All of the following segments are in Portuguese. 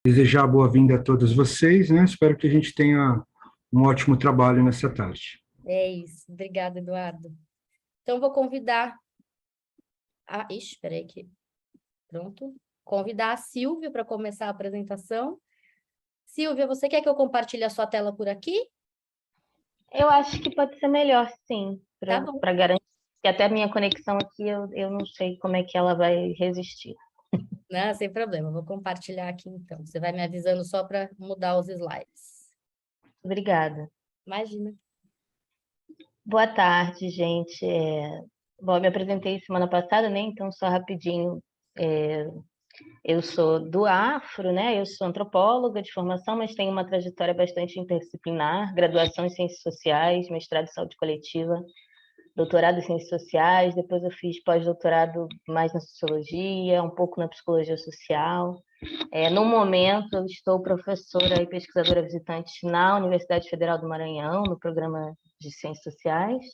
Desejar boa-vinda a todos vocês, né? Espero que a gente tenha um ótimo trabalho nessa tarde. É isso. Obrigada, Eduardo. Então, vou convidar Ixi, espera aqui. Pronto. Convidar a Silvia para começar a apresentação. Silvia, você quer que eu compartilhe a sua tela por aqui? Eu acho que pode ser melhor, sim, Tá bom. para garantir que até a minha conexão aqui, eu não sei como é que ela vai resistir. Não, sem problema. Vou compartilhar aqui, então. Você vai me avisando só para mudar os slides. Obrigada. Imagina. Boa tarde, gente. Bom, eu me apresentei semana passada, né? Então, só rapidinho. Eu sou do Afro, né? Eu sou antropóloga de formação, mas tenho uma trajetória bastante interdisciplinar, graduação em Ciências Sociais, mestrado em Saúde Coletiva, doutorado em Ciências Sociais, depois eu fiz pós-doutorado mais na Sociologia, um pouco na Psicologia Social. No momento, eu estou professora e pesquisadora visitante na Universidade Federal do Maranhão, no programa de Ciências Sociais,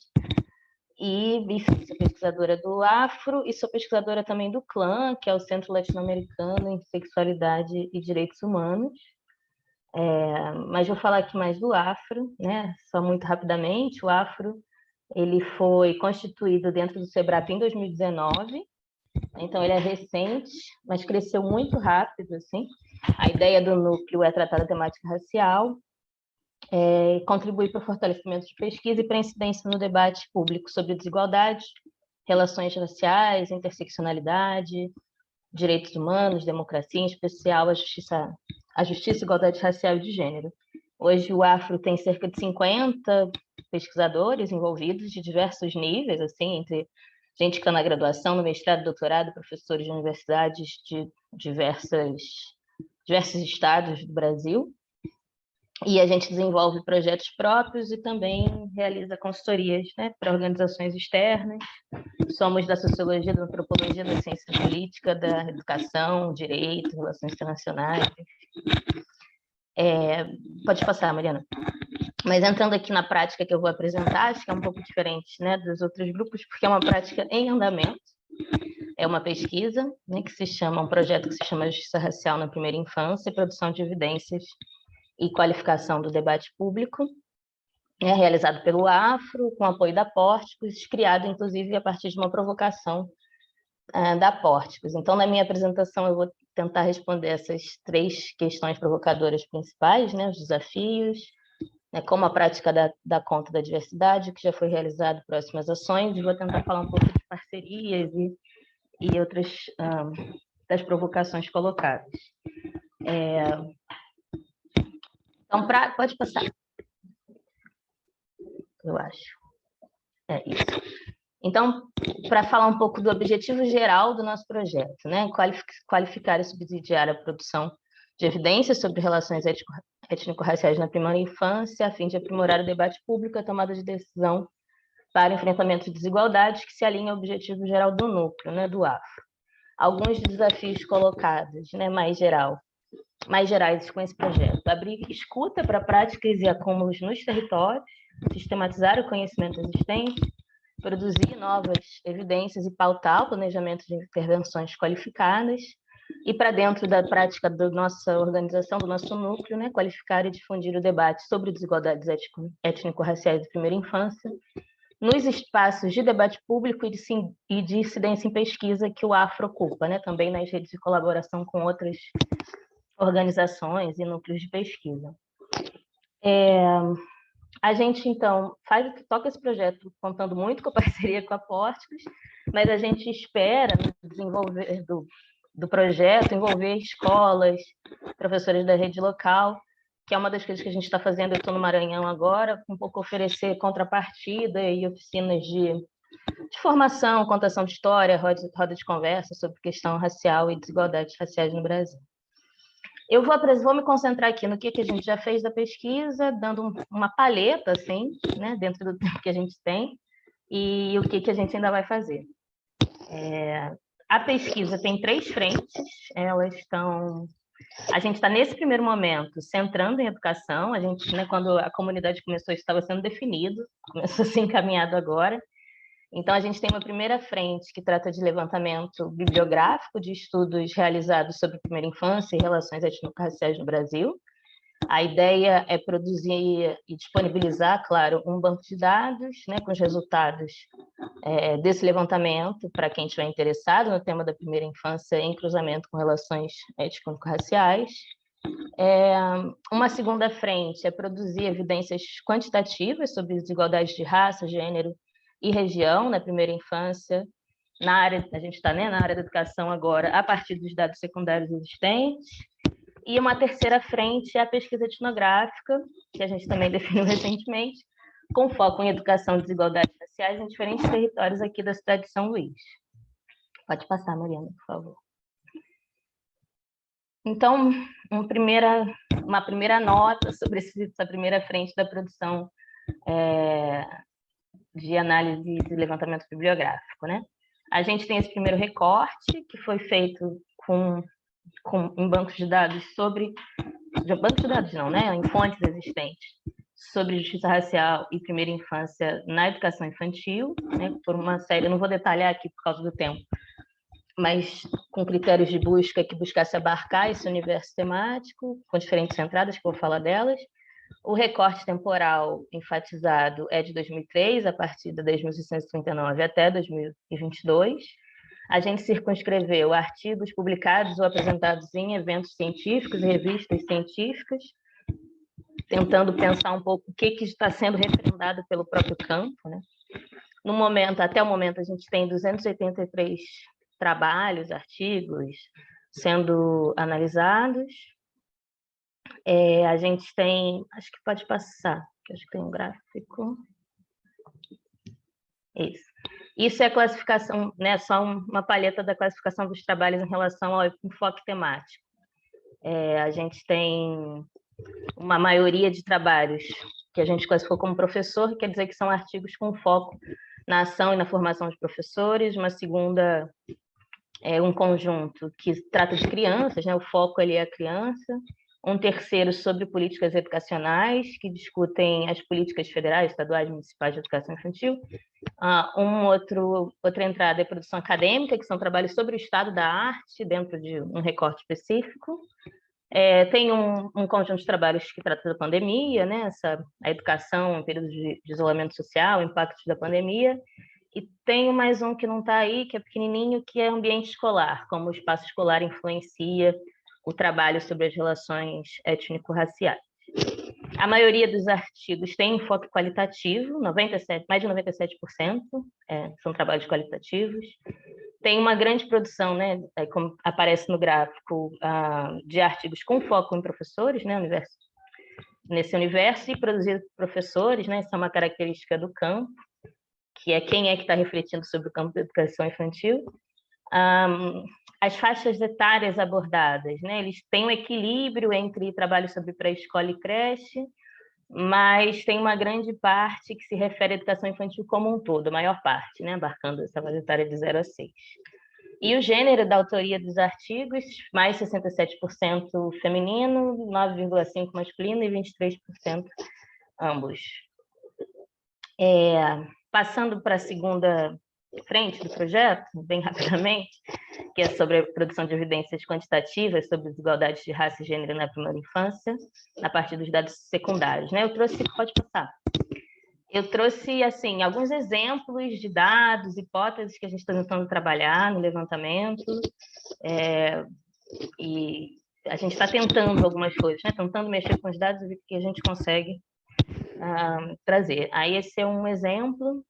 e sou pesquisadora do Afro e sou pesquisadora também do CLAN, que é o Centro Latino-Americano em Sexualidade e Direitos Humanos. Mas vou falar aqui mais do Afro, né? Só muito rapidamente. O Afro ele foi constituído dentro do SEBRAP em 2019, então ele é recente, mas cresceu muito rápido, assim. A ideia do núcleo é tratar a temática racial, contribuir para o fortalecimento de pesquisa e para a incidência no debate público sobre desigualdade, relações raciais, interseccionalidade, direitos humanos, democracia, em especial a justiça, igualdade racial e de gênero. Hoje o Afro tem cerca de 50 pesquisadores envolvidos de diversos níveis, assim, entre gente que está na graduação, no mestrado, doutorado, professores de universidades de diversos estados do Brasil. E a gente desenvolve projetos próprios e também realiza consultorias, né, para organizações externas. Somos da sociologia, da antropologia, da ciência política, da educação, direito, relações internacionais. Pode passar, Mariana. Mas entrando aqui na prática que eu vou apresentar, acho que é um pouco diferente, né, dos outros grupos, porque é uma prática em andamento. É uma pesquisa, né, um projeto que se chama Justiça Racial na Primeira Infância, produção de evidências e qualificação do debate público, realizado pelo Afro, com apoio da Pórticos, criado, inclusive, a partir de uma provocação da Pórticos. Então, na minha apresentação, eu vou tentar responder essas 3 questões provocadoras principais, né, os desafios, né, como a prática da conta da diversidade, que já foi realizado, próximas ações, e vou tentar falar um pouco de parcerias e outras das provocações colocadas. Então, pode passar. Eu acho. É isso. Então, para falar um pouco do objetivo geral do nosso projeto, né? Qualificar e subsidiar a produção de evidências sobre relações étnico-raciais na primeira infância, a fim de aprimorar o debate público e a tomada de decisão para enfrentamento de desigualdades que se alinha ao objetivo geral do núcleo, né, do Afro. Alguns desafios colocados, né, mais gerais com esse projeto: abrir escuta para práticas e acúmulos nos territórios, sistematizar o conhecimento existente, produzir novas evidências e pautar o planejamento de intervenções qualificadas, e para dentro da prática da nossa organização, do nosso núcleo, né, qualificar e difundir o debate sobre desigualdades étnico-raciais de primeira infância, nos espaços de debate público e de incidência em pesquisa que o Afro ocupa, né, também nas redes de colaboração com outras organizações e núcleos de pesquisa. A gente, então, toca esse projeto contando muito com a parceria com a Pórticos, mas a gente espera, no desenvolver do projeto, envolver escolas, professores da rede local, que é uma das coisas que a gente está fazendo. Eu estou no Maranhão agora, um pouco oferecer contrapartida e oficinas de formação, contação de história, roda de conversa sobre questão racial e desigualdades raciais no Brasil. Eu vou me concentrar aqui no que a gente já fez da pesquisa, dando uma paleta, assim, né, dentro do tempo que a gente tem, e o que a gente ainda vai fazer. A pesquisa tem 3 frentes, a gente está, nesse primeiro momento, centrando em educação. A gente, né, quando a comunidade começou, isso estava sendo definido, começou a ser encaminhado agora. Então, a gente tem uma primeira frente que trata de levantamento bibliográfico de estudos realizados sobre a primeira infância e relações étnico-raciais no Brasil. A ideia é produzir e disponibilizar, claro, um banco de dados, né, com os resultados desse levantamento para quem estiver interessado no tema da primeira infância em cruzamento com relações étnico-raciais. Uma segunda frente é produzir evidências quantitativas sobre desigualdades de raça, gênero e região na primeira infância, na área, a gente está, né, na área da educação agora, a partir dos dados secundários existentes. E uma terceira frente é a pesquisa etnográfica, que a gente também definiu recentemente, com foco em educação e desigualdades raciais em diferentes territórios aqui da cidade de São Luís. Pode passar, Mariana, por favor. Então, uma primeira nota sobre essa primeira frente da produção de análise de levantamento bibliográfico, né? A gente tem esse primeiro recorte, que foi feito em bancos de dados bancos de dados não, né? Em fontes existentes, sobre justiça racial e primeira infância na educação infantil, né? Por uma série, eu não vou detalhar aqui por causa do tempo, mas com critérios de busca que buscasse abarcar esse universo temático, com diferentes entradas, que eu vou falar delas. O recorte temporal enfatizado é de 2003, a partir de 10.639 até 2022. A gente circunscreveu artigos publicados ou apresentados em eventos científicos e revistas científicas, tentando pensar um pouco o que está sendo referendado pelo próprio campo, né? Até o momento, a gente tem 283 trabalhos, artigos sendo analisados. A gente tem, acho que pode passar, acho que tem um gráfico. Isso é a classificação, né, só uma palheta da classificação dos trabalhos em relação ao enfoque temático. A gente tem uma maioria de trabalhos que a gente classificou como professor, que quer dizer que são artigos com foco na ação e na formação de professores. Uma segunda um conjunto que trata de crianças, né, o foco ali é a criança. Um terceiro sobre políticas educacionais, que discutem as políticas federais, estaduais e municipais de educação infantil. Outra entrada é produção acadêmica, que são trabalhos sobre o estado da arte, dentro de um recorte específico. Tem um conjunto de trabalhos que trata da pandemia, né? A educação em período de isolamento social, impactos da pandemia. E tem mais um que não está aí, que é pequenininho, que é ambiente escolar, como o espaço escolar influencia o trabalho sobre as relações étnico-raciais. A maioria dos artigos tem enfoque qualitativo, mais de 97% são trabalhos qualitativos. Tem uma grande produção, né, como aparece no gráfico, de artigos com foco em professores, né, nesse universo, e produzido por professores, né, isso é uma característica do campo, que é quem que está refletindo sobre o campo da educação infantil. As faixas etárias abordadas, né, eles têm um equilíbrio entre trabalho sobre pré-escola e creche, mas tem uma grande parte que se refere à educação infantil como um todo, a maior parte, né, abarcando essa faixa etária de 0 a 6. E o gênero da autoria dos artigos, mais 67% feminino, 9,5% masculino e 23% ambos. Passando para a segunda frente do projeto, bem rapidamente, que é sobre a produção de evidências quantitativas sobre desigualdades de raça e gênero na primeira infância, a partir dos dados secundários, né? Eu trouxe, assim, alguns exemplos de dados, hipóteses que a gente está tentando trabalhar no levantamento, e a gente está tentando algumas coisas, né? Tentando mexer com os dados e ver o que a gente consegue trazer. Aí esse é um exemplo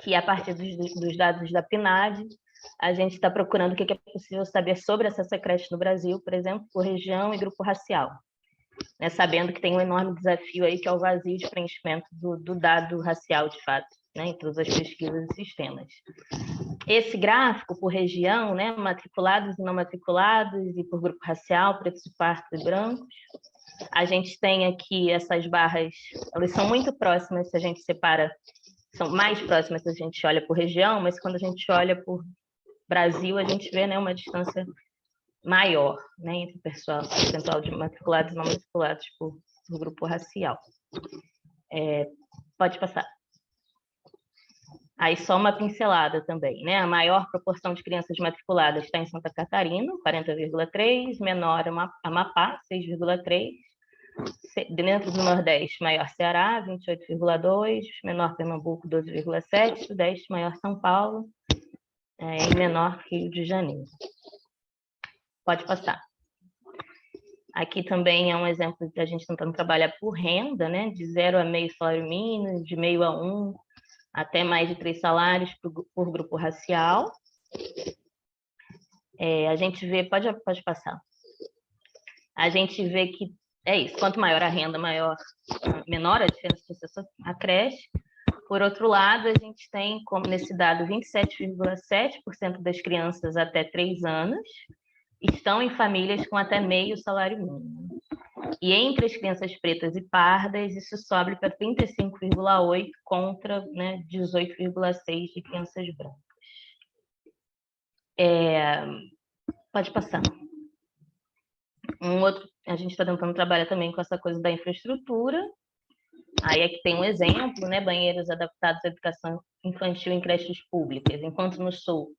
que, a partir dos dados da PNAD, a gente está procurando o que é possível saber sobre acesso à creche no Brasil, por exemplo, por região e grupo racial, né, sabendo que tem um enorme desafio aí, que é o vazio de preenchimento do dado racial, de fato, né, em todas as pesquisas e sistemas. Esse gráfico, por região, né, matriculados e não matriculados, e por grupo racial, pretos e pardos e brancos, a gente tem aqui essas barras, elas são muito próximas se a gente separa, são mais próximas se a gente olha por região, mas quando a gente olha por Brasil, a gente vê, né, uma distância maior, né, entre o percentual de matriculados e não matriculados por grupo racial. Pode passar. Aí só uma pincelada também, né? A maior proporção de crianças matriculadas está em Santa Catarina, 40,3%, menor Amapá, 6,3%, dentro do Nordeste, maior Ceará, 28,2%, menor Pernambuco, 12,7%, Sudeste, maior São Paulo, e menor Rio de Janeiro. Pode passar. Aqui também é um exemplo da gente tentando trabalhar por renda, né? De 0 a meio salário mínimo, de meio a 1, até mais de 3 salários por grupo racial. A gente vê, pode passar. A gente vê que é isso, quanto maior a renda, menor a diferença de acesso à creche. Por outro lado, a gente tem, como nesse dado, 27,7% das crianças até 3 anos estão em famílias com até meio salário mínimo. E entre as crianças pretas e pardas, isso sobe para 35,8% contra, né, 18,6% de crianças brancas. Pode passar. A gente está tentando trabalhar também com essa coisa da infraestrutura. Aí aqui tem um exemplo, né, banheiros adaptados à educação infantil em creches públicas. Enquanto no Sul,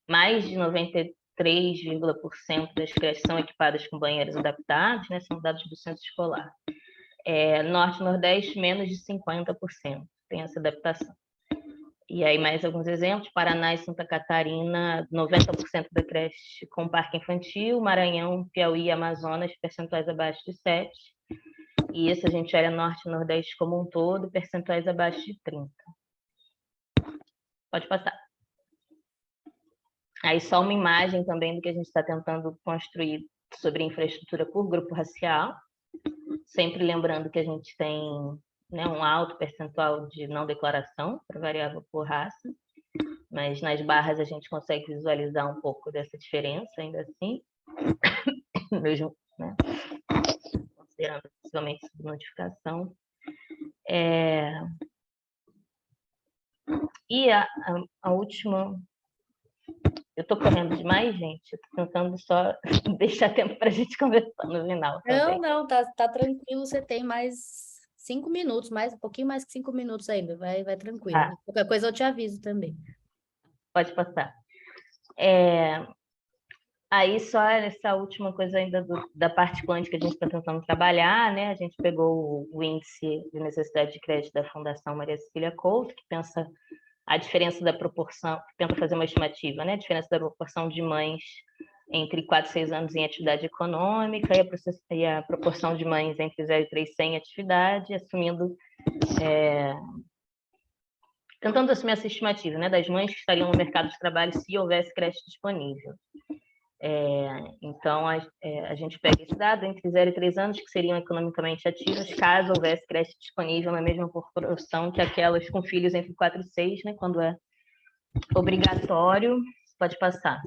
mais de 93,% das creches são equipadas com banheiros adaptados, né, são dados do Censo Escolar. Norte e Nordeste, menos de 50% tem essa adaptação. E aí mais alguns exemplos: Paraná e Santa Catarina, 90% da creche com parque infantil, Maranhão, Piauí e Amazonas, percentuais abaixo de 7%. E isso a gente olha Norte e Nordeste como um todo, percentuais abaixo de 30%. Pode passar. Aí só uma imagem também do que a gente está tentando construir sobre infraestrutura por grupo racial, sempre lembrando que a gente tem, né, um alto percentual de não declaração para variável por raça, mas nas barras a gente consegue visualizar um pouco dessa diferença, ainda assim, mesmo, né, considerando principalmente subnotificação. E a última... Eu estou correndo demais, gente. Eu estou tentando só deixar tempo para a gente conversar no final também. Não, tá tranquilo. Você tem mais 5 minutos, um pouquinho mais que 5 minutos ainda. Vai tranquilo. Tá. Qualquer coisa eu te aviso também. Pode passar. Aí só essa última coisa ainda da parte quântica que a gente está tentando trabalhar, né? A gente pegou o índice de necessidade de crédito da Fundação Maria Cecília Couto, que pensa a diferença da proporção, tenta fazer uma estimativa, né? A diferença da proporção de mães entre 4 e 6 anos em atividade econômica e a proporção de mães entre 0 e 3 sem atividade, tentando assumir essa estimativa, né? Das mães que estariam no mercado de trabalho se houvesse creche disponível. Então, a gente pega esse dado entre 0 e 3 anos, que seriam economicamente ativas, caso houvesse creche disponível na mesma proporção que aquelas com filhos entre 4 e 6, né, quando é obrigatório. Pode passar.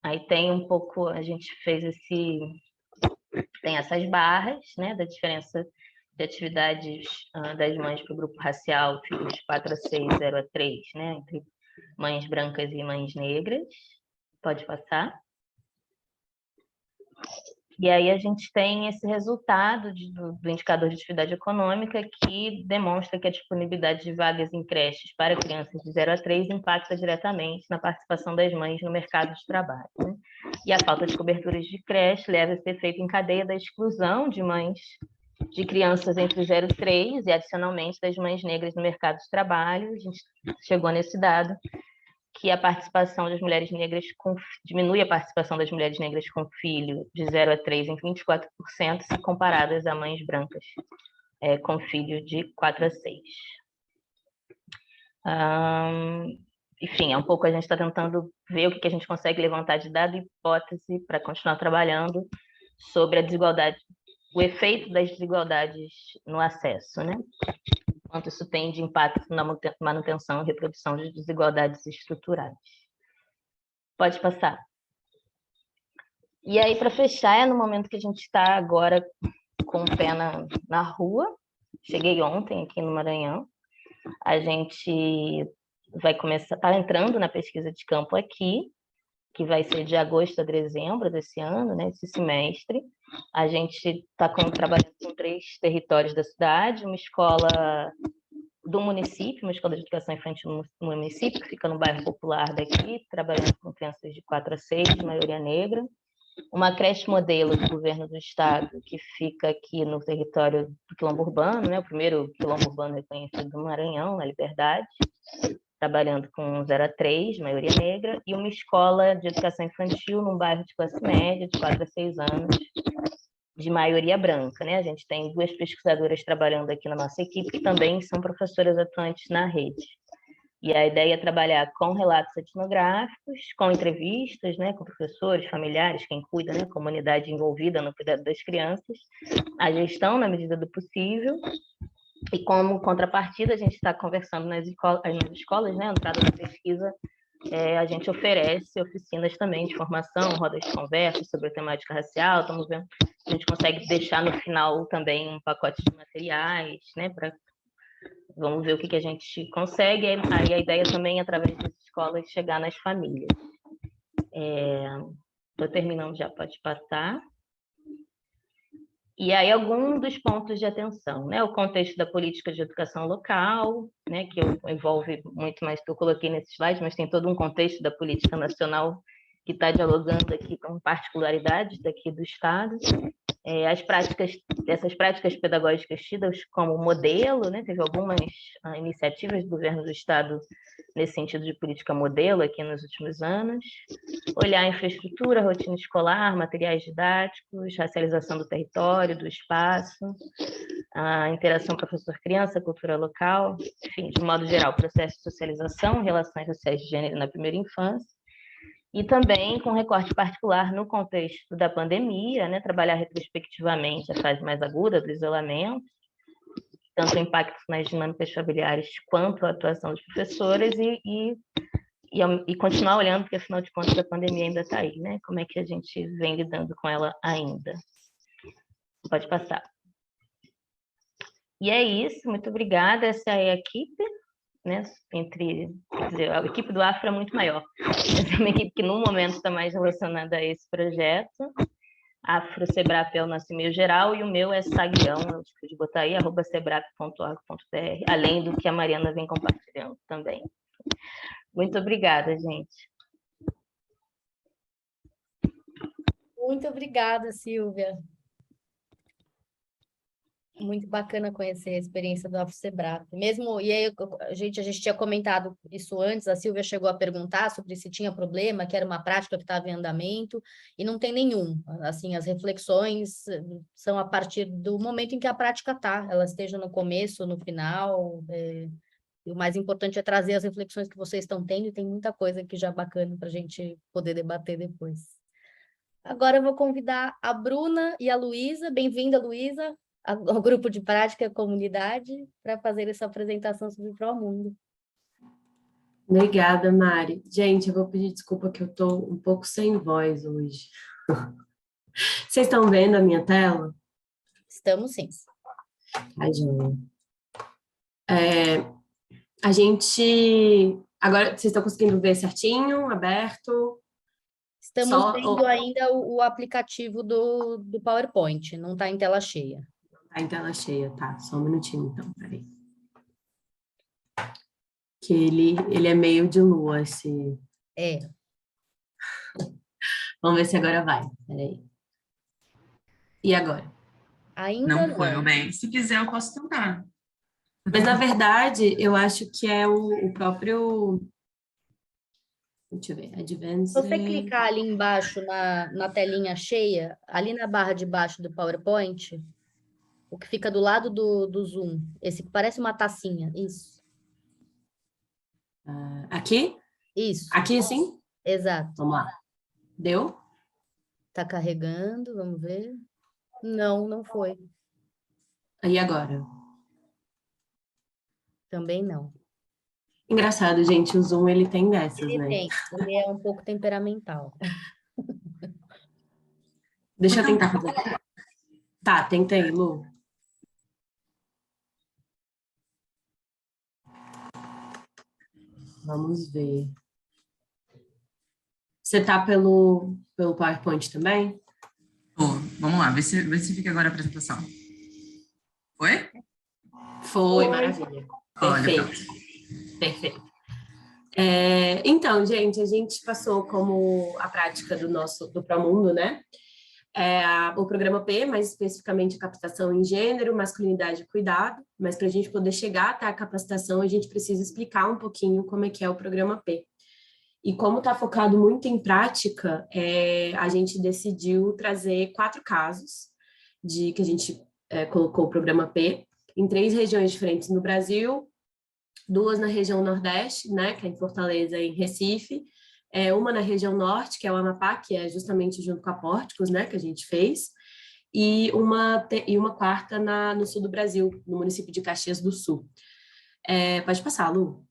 Aí tem um pouco, a gente fez tem essas barras, né, da diferença de atividades das mães para o grupo racial, filhos de 4 a 6, 0 a 3, né, entre mães brancas e mães negras. Pode passar. E aí a gente tem esse resultado do indicador de atividade econômica que demonstra que a disponibilidade de vagas em creches para crianças de 0 a 3 impacta diretamente na participação das mães no mercado de trabalho, né? E a falta de coberturas de creche leva a esse efeito em cadeia da exclusão de mães de crianças entre 0 e 3 e, adicionalmente, das mães negras no mercado de trabalho. A gente chegou nesse dado que a participação das mulheres negras diminui a participação das mulheres negras com filho de 0 a 3 em 24%, se comparadas a mães brancas com filho de 4 a 6. Enfim, é um pouco a gente está tentando ver o que a gente consegue levantar de dado e hipótese para continuar trabalhando sobre a desigualdade, o efeito das desigualdades no acesso, né? Quanto isso tem de impacto na manutenção e reprodução de desigualdades estruturais. Pode passar. E aí, para fechar, é no momento que a gente está agora com o pé na rua. Cheguei ontem aqui no Maranhão. A gente vai começar, está entrando na pesquisa de campo aqui, que vai ser de agosto a dezembro desse ano, né, esse semestre. A gente está trabalhando com 3 territórios da cidade, uma escola do município, uma escola de educação infantil no município, que fica no bairro popular daqui, trabalhando com crianças de 4 a 6, maioria negra. Uma creche modelo do governo do estado, que fica aqui no território do Quilombo Urbano, né? O primeiro Quilombo Urbano reconhecido do Maranhão, na Liberdade, trabalhando com 0 a 3, maioria negra, e uma escola de educação infantil num bairro de classe média, de 4 a 6 anos, de maioria branca, né? A gente tem 2 pesquisadoras trabalhando aqui na nossa equipe, que também são professoras atuantes na rede. E a ideia é trabalhar com relatos etnográficos, com entrevistas, né, com professores, familiares, quem cuida, né, comunidade envolvida no cuidado das crianças, a gestão na medida do possível, e como contrapartida a gente está conversando nas escolas, né, entrada na pesquisa, a gente oferece oficinas também de formação, rodas de conversa sobre a temática racial, estamos vendo, a gente consegue deixar no final também um pacote de materiais, né, para vamos ver o que a gente consegue. Aí a ideia também, através das escolas, chegar nas famílias. Estou terminando já, pode passar. E aí, algum dos pontos de atenção, né? O contexto da política de educação local, né? Que envolve muito mais que eu coloquei nesse slide, mas tem todo um contexto da política nacional que está dialogando aqui com particularidades daqui do Estado. Essas práticas pedagógicas tidas como modelo, né? Teve algumas iniciativas do governo do Estado nesse sentido de política modelo aqui nos últimos anos. Olhar a infraestrutura, rotina escolar, materiais didáticos, racialização do território, do espaço, a interação professor-criança, cultura local, enfim, de modo geral, processo de socialização, relações sociais de gênero na primeira infância. E também com recorte particular no contexto da pandemia, né, trabalhar retrospectivamente a fase mais aguda do isolamento, tanto o impacto nas dinâmicas familiares quanto a atuação dos professores e continuar olhando, porque afinal de contas a pandemia ainda está aí, né? Como é que a gente vem lidando com ela ainda? Pode passar. E é isso, muito obrigada, essa é a equipe. Né, quer dizer, a equipe do Afro é muito maior. Essa é uma equipe que, no momento, está mais relacionada a esse projeto. Afro Sebrap é o nosso e-mail geral, e o meu é saguião, eu esqueci de botar aí, @sebrap.org.br, além do que a Mariana vem compartilhando também. Muito obrigada, gente. Muito obrigada, Silvia. Muito bacana conhecer a experiência do AfroSebrap. Mesmo, e aí, a gente tinha comentado isso antes, a Silvia chegou a perguntar sobre se tinha problema, que era uma prática que estava em andamento, e não tem nenhum. Assim, as reflexões são a partir do momento em que a prática está, ela esteja no começo, no final, e o mais importante é trazer as reflexões que vocês estão tendo, e tem muita coisa aqui já bacana para a gente poder debater depois. Agora eu vou convidar a Bruna e a Luísa. Bem-vinda, Luísa, ao grupo de prática comunidade, para fazer essa apresentação sobre o Promundo. Obrigada, Mari. Gente, eu vou pedir desculpa que eu estou um pouco sem voz hoje. Vocês estão vendo a minha tela? Estamos sim. Ai, joia. A gente... Agora, vocês estão conseguindo ver certinho, aberto? Estamos vendo ainda o aplicativo do PowerPoint, não está em tela cheia. Está em tela cheia, tá. Só um minutinho, então, peraí. Que ele é meio de lua, esse... É. Vamos ver se agora vai. Peraí. E agora? Ainda não. Foi, bem. Se quiser, eu posso tentar. Mas, na verdade, eu acho que é o próprio... Deixa eu ver. Advanced... Se você clicar ali embaixo na telinha cheia, ali na barra de baixo do PowerPoint, o que fica do lado do Zoom, esse que parece uma tacinha, isso. Aqui? Isso. Aqui, sim? Exato. Vamos lá. Deu? Tá carregando, vamos ver. Não, não foi. E agora? Também não. Engraçado, gente, o Zoom, ele tem dessas, né? Ele é um pouco temperamental. Deixa eu tentar fazer. Tá, tentei, Lu. Vamos ver. Você tá pelo PowerPoint também? Vamos lá, vê se fica agora a apresentação. Foi? Foi, maravilha. Olha, Perfeito, perfeito. Então, gente, a gente passou como a prática do Promundo, né? O programa P, mais especificamente a capacitação em gênero, masculinidade e cuidado, mas para a gente poder chegar até a capacitação, a gente precisa explicar um pouquinho como é que é o programa P. E como está focado muito em prática, a gente decidiu trazer 4 casos de que a gente colocou o programa P em 3 regiões diferentes no Brasil, 2 na região Nordeste, né, que é em Fortaleza e em Recife, uma na região Norte, que é o Amapá, que é justamente junto com a Pórticos, né, que a gente fez, e uma quarta no sul do Brasil, no município de Caxias do Sul. Pode passar, Lu.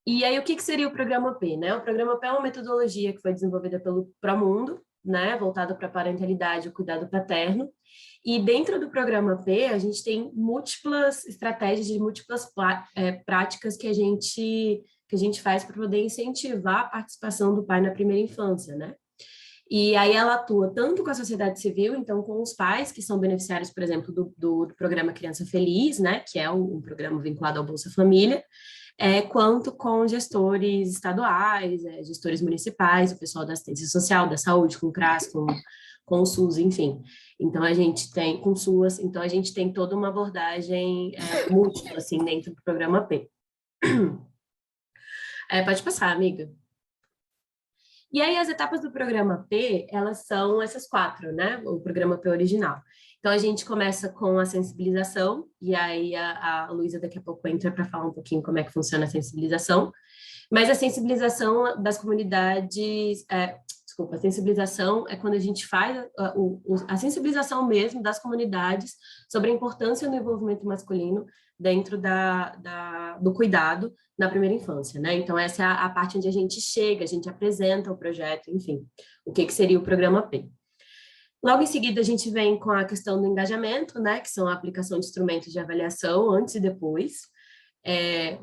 E aí, o que seria o programa P, né? O programa P é uma metodologia que foi desenvolvida pelo Promundo, né, voltada para a parentalidade e o cuidado paterno. E dentro do programa P, a gente tem múltiplas estratégias de múltiplas práticas que a gente faz para poder incentivar a participação do pai na primeira infância, né? E aí ela atua tanto com a sociedade civil, então com os pais que são beneficiários, por exemplo, do programa Criança Feliz, né, que é um programa vinculado ao Bolsa Família, quanto com gestores estaduais, gestores municipais, o pessoal da assistência social, da saúde, com o CRAS, com o SUS, enfim. Então, a gente tem, com SUAS, então a gente tem toda uma abordagem múltipla, assim, dentro do programa P. Pode passar, amiga. E aí, as etapas do programa P, elas são essas 4, né? O programa P original. Então, a gente começa com a sensibilização, e aí a Luísa daqui a pouco entra para falar um pouquinho como é que funciona a sensibilização. Mas a sensibilização das comunidades... Desculpa, a sensibilização é quando a gente faz a sensibilização mesmo das comunidades sobre a importância do envolvimento masculino dentro do cuidado na primeira infância, né? Então, essa é a parte onde a gente chega, a gente apresenta o projeto, enfim, o que seria o programa P. Logo em seguida, a gente vem com a questão do engajamento, né? Que são a aplicação de instrumentos de avaliação antes e depois.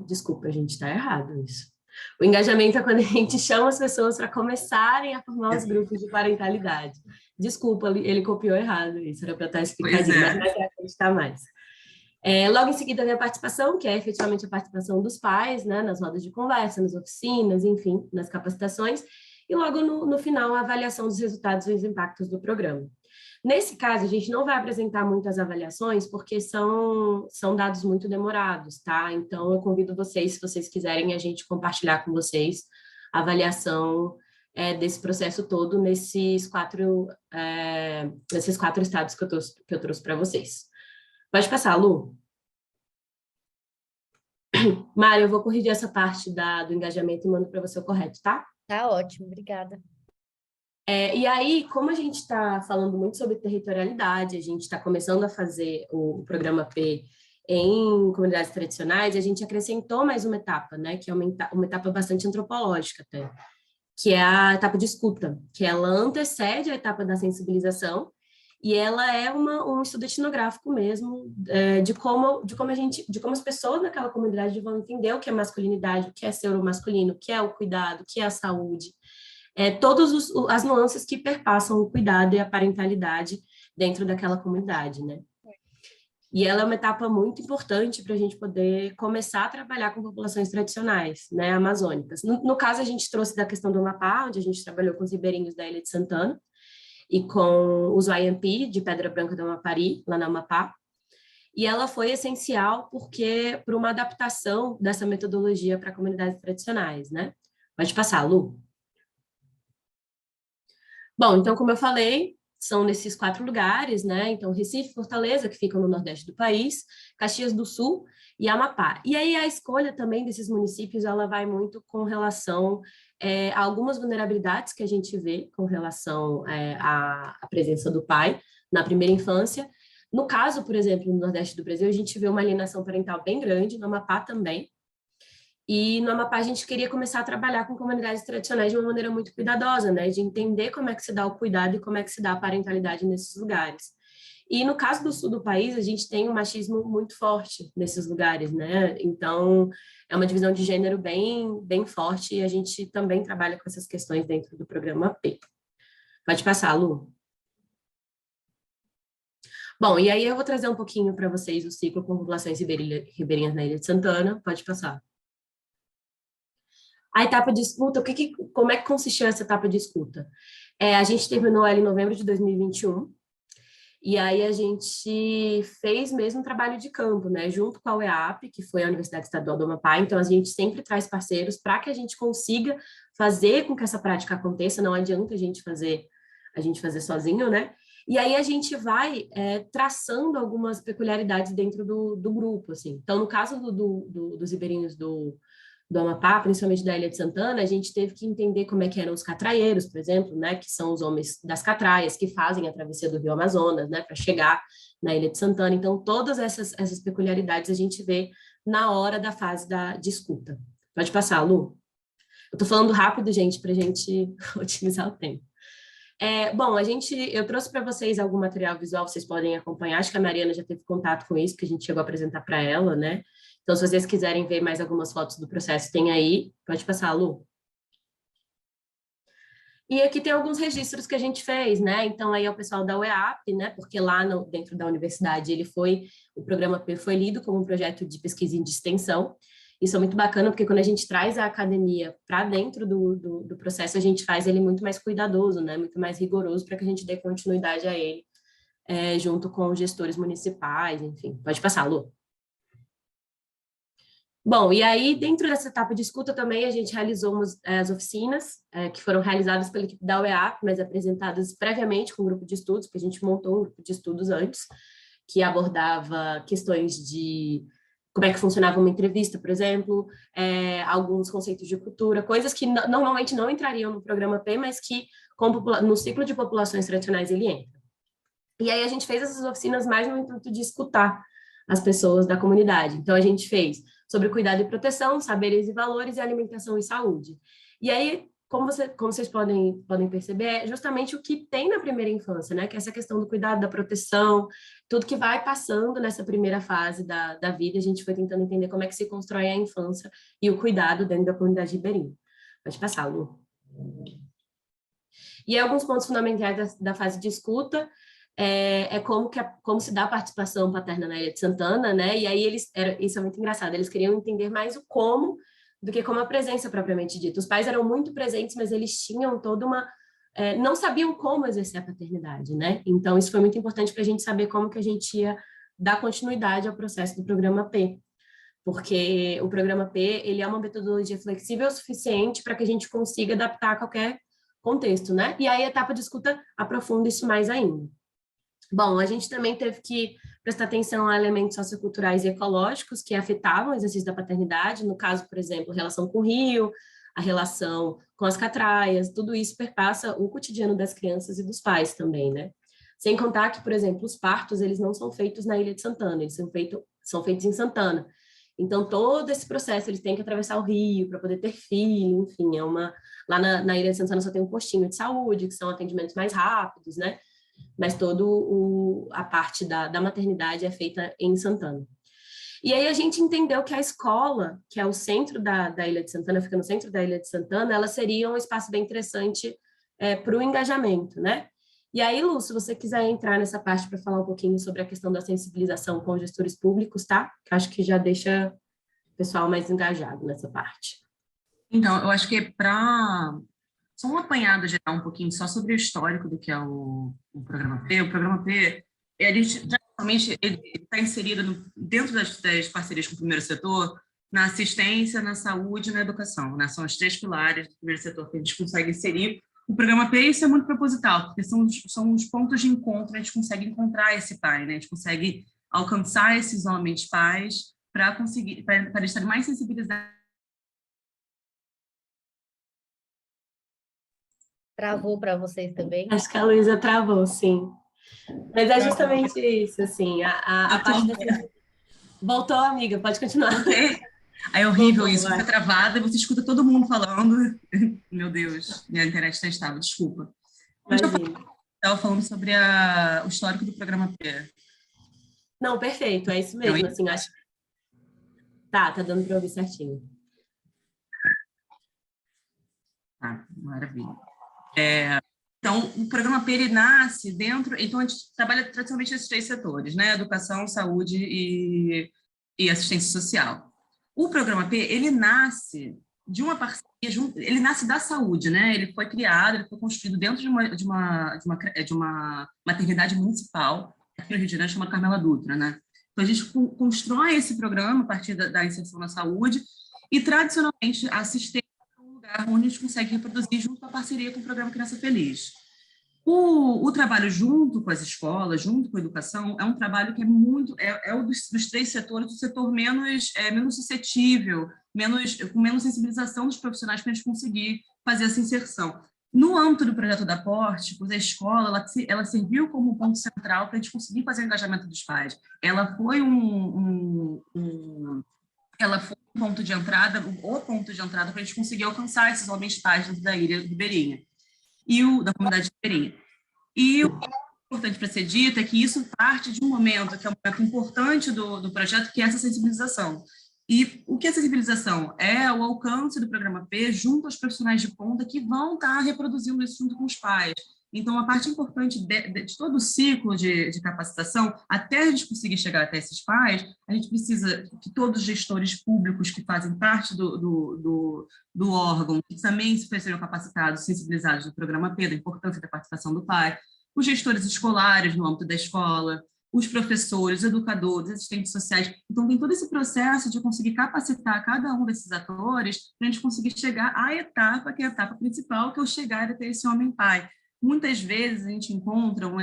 Desculpa, a gente está errado isso. O engajamento é quando a gente chama as pessoas para começarem a formar os grupos de parentalidade. Desculpa, ele copiou errado isso, era para estar explicadinho, mas mais pra frente está mais. Logo em seguida vem a participação, que é efetivamente a participação dos pais, né, nas rodas de conversa, nas oficinas, enfim, nas capacitações, e logo no final a avaliação dos resultados e dos impactos do programa. Nesse caso, a gente não vai apresentar muitas avaliações, porque são dados muito demorados, tá? Então, eu convido vocês, se vocês quiserem, a gente compartilhar com vocês a avaliação desse processo todo nesses 4 estados que eu trouxe para vocês. Pode passar, Lu. Mário, eu vou corrigir essa parte do engajamento e mando para você o correto, tá? Tá ótimo, obrigada. E aí, como a gente está falando muito sobre territorialidade, a gente está começando a fazer o programa P em comunidades tradicionais, a gente acrescentou mais uma etapa, né, que é uma etapa bastante antropológica até, que é a etapa de escuta, que ela antecede a etapa da sensibilização, e ela é um estudo etnográfico mesmo, de como as pessoas naquela comunidade vão entender o que é masculinidade, o que é ser o masculino, o que é o cuidado, o que é a saúde, todas as nuances que perpassam o cuidado e a parentalidade dentro daquela comunidade, né? E ela é uma etapa muito importante para a gente poder começar a trabalhar com populações tradicionais, né, amazônicas. No caso, a gente trouxe da questão do Amapá, onde a gente trabalhou com os ribeirinhos da Ilha de Santana, e com os Wayampi, de Pedra Branca do Amapari, lá na Amapá. E ela foi essencial por uma adaptação dessa metodologia para comunidades tradicionais, né? Pode passar, Lu. Bom, então, como eu falei, são nesses 4 lugares, né? Então, Recife, Fortaleza, que ficam no Nordeste do país, Caxias do Sul e Amapá. E aí a escolha também desses municípios, ela vai muito com relação a algumas vulnerabilidades que a gente vê com relação à presença do pai na primeira infância. No caso, por exemplo, no Nordeste do Brasil, a gente vê uma alienação parental bem grande, no Amapá também. E no Amapá a gente queria começar a trabalhar com comunidades tradicionais de uma maneira muito cuidadosa, né? De entender como é que se dá o cuidado e como é que se dá a parentalidade nesses lugares. E no caso do sul do país, a gente tem um machismo muito forte nesses lugares, né? Então, é uma divisão de gênero bem, bem forte e a gente também trabalha com essas questões dentro do programa P. Pode passar, Lu. Bom, e aí eu vou trazer um pouquinho para vocês o ciclo com populações ribeirinhas na Ilha de Santana. Pode passar. A etapa de escuta, como é que consistiu essa etapa de escuta? A gente terminou ela em novembro de 2021, e aí a gente fez mesmo um trabalho de campo, né, junto com a UEAP, que foi a Universidade Estadual do Amapá. Então a gente sempre traz parceiros para que a gente consiga fazer com que essa prática aconteça. Não adianta a gente fazer sozinho, né? E aí a gente vai traçando algumas peculiaridades dentro do grupo, assim. Então, no caso dos ribeirinhos do Amapá, principalmente da Ilha de Santana, a gente teve que entender como é que eram os catraieiros, por exemplo, né, que são os homens das catraias que fazem a travessia do Rio Amazonas, né, para chegar na Ilha de Santana. Então, todas essas peculiaridades a gente vê na hora da fase de escuta. Pode passar, Lu. Eu estou falando rápido, gente, para a gente otimizar o tempo. Bom, eu trouxe para vocês algum material visual, vocês podem acompanhar. Acho que a Mariana já teve contato com isso, que a gente chegou a apresentar para ela, né? Então, se vocês quiserem ver mais algumas fotos do processo, tem aí. Pode passar, Lu. E aqui tem alguns registros que a gente fez, né? Então, aí é o pessoal da UEAP, né? Porque lá dentro da universidade, o programa P foi lido como um projeto de pesquisa e de extensão. Isso é muito bacana, porque quando a gente traz a academia para dentro do processo, a gente faz ele muito mais cuidadoso, né? Muito mais rigoroso, para que a gente dê continuidade a ele, junto com os gestores municipais, enfim. Pode passar, Lu. Bom, e aí, dentro dessa etapa de escuta também, a gente realizou as oficinas, que foram realizadas pela equipe da UEAP, mas apresentadas previamente com o grupo de estudos, porque a gente montou um grupo de estudos antes, que abordava questões de como é que funcionava uma entrevista, por exemplo, alguns conceitos de cultura, coisas que normalmente não entrariam no programa P, mas que no ciclo de populações tradicionais ele entra. E aí a gente fez essas oficinas mais no intuito de escutar as pessoas da comunidade. Então a gente fez sobre cuidado e proteção, saberes e valores e alimentação e saúde. E aí, como vocês podem perceber, é justamente o que tem na primeira infância, né? Que é essa questão do cuidado, da proteção, tudo que vai passando nessa primeira fase da vida, a gente foi tentando entender como é que se constrói a infância e o cuidado dentro da comunidade ribeirinha. Pode passar, Lu. E aí, alguns pontos fundamentais da fase de escuta como se dá a participação paterna na Ilha de Santana, né? E aí isso é muito engraçado, eles queriam entender mais o como do que como a presença propriamente dita. Os pais eram muito presentes, mas eles tinham não sabiam como exercer a paternidade, né? Então, isso foi muito importante para a gente saber como que a gente ia dar continuidade ao processo do programa P, porque o programa P, ele é uma metodologia flexível o suficiente para que a gente consiga adaptar a qualquer contexto, né? E aí a etapa de escuta aprofunda isso mais ainda. Bom, a gente também teve que prestar atenção a elementos socioculturais e ecológicos que afetavam o exercício da paternidade, no caso, por exemplo, a relação com o rio, a relação com as catraias, tudo isso perpassa o cotidiano das crianças e dos pais também, né? Sem contar que, por exemplo, os partos, eles não são feitos na Ilha de Santana, eles são feitos em Santana. Então, todo esse processo, eles têm que atravessar o rio para poder ter filho, enfim, lá na Ilha de Santana só tem um postinho de saúde, que são atendimentos mais rápidos, né? Mas toda a parte da maternidade é feita em Santana. E aí a gente entendeu que a escola, que é o centro da Ilha de Santana, fica no centro da Ilha de Santana, ela seria um espaço bem interessante para o engajamento, né? E aí, Lu, se você quiser entrar nessa parte para falar um pouquinho sobre a questão da sensibilização com gestores públicos, tá? Que acho que já deixa o pessoal mais engajado nessa parte. Então, eu acho que só um apanhado geral um pouquinho só sobre o histórico do que é o Programa P. O Programa P, ele está inserido dentro das parcerias com o primeiro setor, na assistência, na saúde e na educação, né? São os 3 pilares do primeiro setor que a gente consegue inserir. O Programa P, isso é muito proposital, porque são os pontos de encontro, a gente consegue encontrar esse pai, né? A gente consegue alcançar esses homens pais para eles estarem mais sensibilizados. Travou para vocês também? Acho que a Luísa travou, sim. Mas é justamente isso, assim, a parte da... Voltou, amiga, pode continuar. Aí é horrível Voltou, isso, fica travada e você escuta todo mundo falando. Meu Deus, minha internet está instável, desculpa. Imagina. Estava falando sobre o histórico do Programa P. Não, perfeito, é isso mesmo, assim, acho... Tá dando para ouvir certinho. Tá, maravilha. Então, o programa P, ele nasce dentro... Então, a gente trabalha tradicionalmente nesses 3 setores, né? Educação, saúde e assistência social. O programa P, ele nasce de uma parceria, ele nasce da saúde, né? Ele foi criado, ele foi construído dentro de uma maternidade municipal, aqui no Rio de Janeiro, chama Carmela Dutra, né? Então, a gente constrói esse programa a partir da inserção na saúde e, tradicionalmente, a assistência é um lugar onde a gente consegue reproduzir junto com a parceria com o programa Criança Feliz. O trabalho junto com as escolas, junto com a educação, é um trabalho que é muito... É o dos 3 setores, o setor menos suscetível, com menos sensibilização dos profissionais para a gente conseguir fazer essa inserção. No âmbito do projeto da Pórticos, a escola ela serviu como um ponto central para a gente conseguir fazer o engajamento dos pais. Ela foi um ponto de entrada, o ponto de entrada para a gente conseguir alcançar esses homens pais dentro da ilha ribeirinha. Da comunidade ribeirinha. E o que é importante para ser dito é que isso parte de um momento que é um momento importante do projeto, que é essa sensibilização. E o que é sensibilização? É o alcance do programa P junto aos profissionais de ponta que vão estar reproduzindo isso junto com os pais. Então, a parte importante de todo o ciclo de capacitação, até a gente conseguir chegar até esses pais, a gente precisa que todos os gestores públicos que fazem parte do órgão, que também sejam capacitados, sensibilizados no programa P, da importância da participação do pai, os gestores escolares no âmbito da escola, os professores, educadores, assistentes sociais. Então, tem todo esse processo de conseguir capacitar cada um desses atores para a gente conseguir chegar à etapa, que é a etapa principal, que é o chegar até esse homem-pai. Muitas vezes a gente encontra uma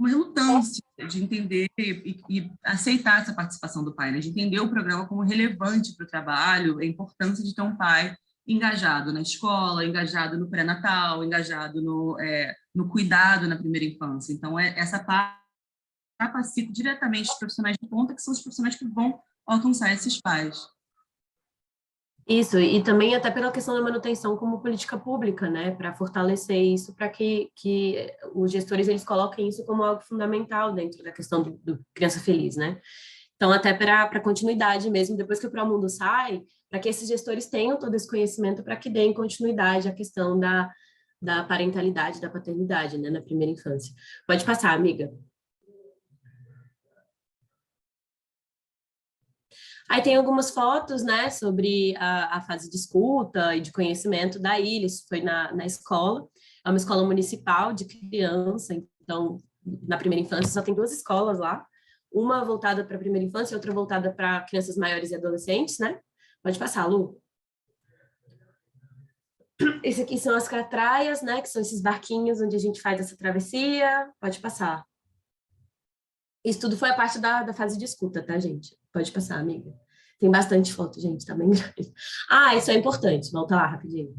relutância de entender e aceitar essa participação do pai, né? De entender o programa como relevante para o trabalho, a importância de ter um pai engajado na escola, engajado no pré-natal, engajado no cuidado na primeira infância. Então, essa parte capacita diretamente os profissionais de ponta, que são os profissionais que vão alcançar esses pais. Isso, e também até pela questão da manutenção como política pública, né, para fortalecer isso, para que os gestores eles coloquem isso como algo fundamental dentro da questão do Criança Feliz, né. Então, até para continuidade mesmo, depois que o Promundo sai, para que esses gestores tenham todo esse conhecimento para que deem continuidade à questão da parentalidade, da paternidade, né, na primeira infância. Pode passar, amiga. Aí tem algumas fotos, né, sobre a fase de escuta e de conhecimento da ilha, isso foi na escola, é uma escola municipal de criança, então, na primeira infância só tem 2 escolas lá, uma voltada para a primeira infância e outra voltada para crianças maiores e adolescentes, né? Pode passar, Lu. Esse aqui são as catraias, né, que são esses barquinhos onde a gente faz essa travessia, pode passar. Isso tudo foi a parte da fase de escuta, tá, gente? Pode passar, amiga. Tem bastante foto, gente, tá bem grande. Ah, isso é importante, volta lá rapidinho.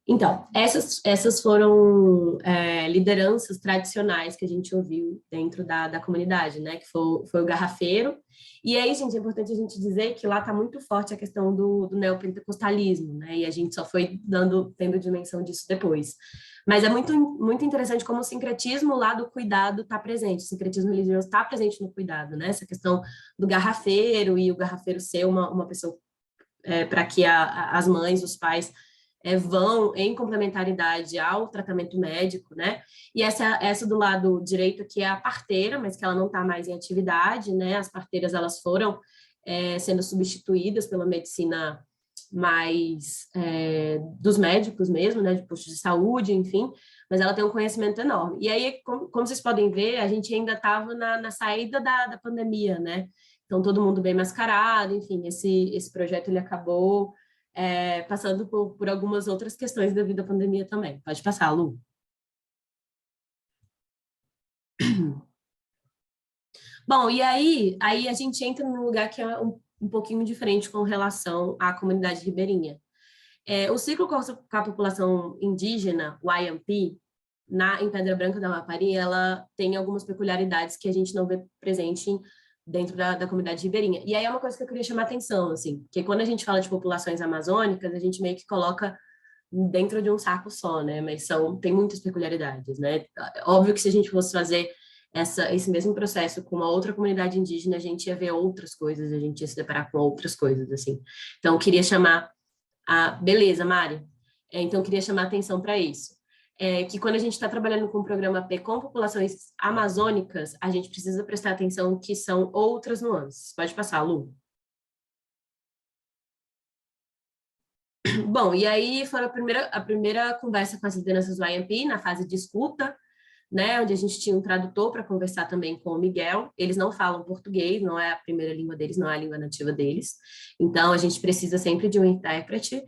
Então, essas foram lideranças tradicionais que a gente ouviu dentro da comunidade, né? Que foi o garrafeiro. E aí, gente, é importante a gente dizer que lá está muito forte a questão do neopentecostalismo, né? E a gente só foi tendo dimensão disso depois. Mas é muito, muito interessante como o sincretismo lá do cuidado está presente, o sincretismo religioso está presente no cuidado, né? Essa questão do garrafeiro e o garrafeiro ser uma pessoa para que as mães, os pais vão em complementaridade ao tratamento médico, né? E essa do lado direito aqui é a parteira, mas que ela não está mais em atividade, né? As parteiras, elas foram sendo substituídas pela medicina mais dos médicos mesmo, né? De postos de saúde, enfim, mas ela tem um conhecimento enorme. E aí, como vocês podem ver, a gente ainda estava na saída da pandemia, né? Então, todo mundo bem mascarado, enfim, esse projeto ele acabou passando por algumas outras questões devido à pandemia também. Pode passar, Lu. Bom, e aí a gente entra num lugar que é um pouquinho diferente com relação à comunidade ribeirinha. O ciclo com a população indígena, o IMP, em Pedra Branca da Amapari, ela tem algumas peculiaridades que a gente não vê presente dentro da comunidade ribeirinha. E aí é uma coisa que eu queria chamar a atenção, assim, porque quando a gente fala de populações amazônicas, a gente meio que coloca dentro de um saco só, né? Mas tem muitas peculiaridades, né? Óbvio que se a gente fosse fazer esse mesmo processo com uma outra comunidade indígena, a gente ia ver outras coisas, a gente ia se deparar com outras coisas, assim. Então, eu queria chamar beleza, Mari. Então, eu queria chamar a atenção para isso. Que quando a gente está trabalhando com o programa P com populações amazônicas, a gente precisa prestar atenção que são outras nuances. Pode passar, Lu. Bom, e aí foi a primeira conversa com as lideranças do IMP, na fase de escuta, né, onde a gente tinha um tradutor para conversar também com o Miguel. Eles não falam português, não é a primeira língua deles, não é a língua nativa deles. Então, a gente precisa sempre de um intérprete.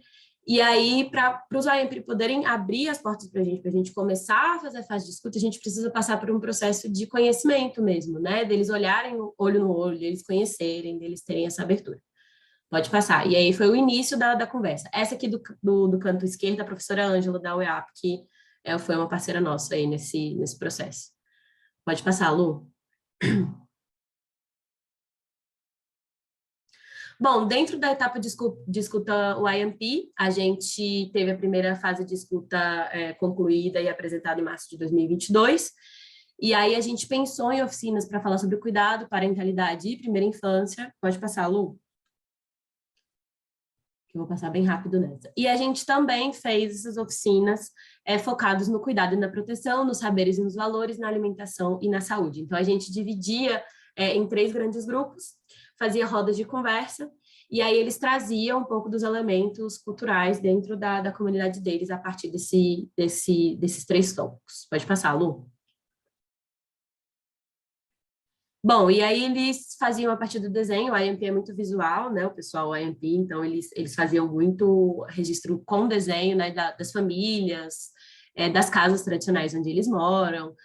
E aí, para os IMP poderem abrir as portas para a gente começar a fazer a fase de escuta, a gente precisa passar por um processo de conhecimento mesmo, né, deles olharem olho no olho, deles conhecerem, deles terem essa abertura. Pode passar. E aí foi o início da conversa. Essa aqui do canto esquerdo, a professora Ângela, da UEAP, que foi uma parceira nossa aí nesse processo. Pode passar, Lu. Bom, dentro da etapa de escuta o IMP, a gente teve a primeira fase de escuta concluída e apresentada em março de 2022. E aí a gente pensou em oficinas para falar sobre cuidado, parentalidade e primeira infância. Pode passar, Lu. Eu vou passar bem rápido nessa. E a gente também fez essas oficinas focadas no cuidado e na proteção, nos saberes e nos valores, na alimentação e na saúde. Então, a gente dividia em 3 grandes grupos, fazia rodas de conversa, e aí eles traziam um pouco dos elementos culturais dentro da comunidade deles a partir desses 3 tópicos. Pode passar, Lu. Bom, e aí eles faziam a partir do desenho, o IMP é muito visual, né, o pessoal do IMP, então eles faziam muito registro com desenho, né, das famílias, das casas tradicionais onde eles moram,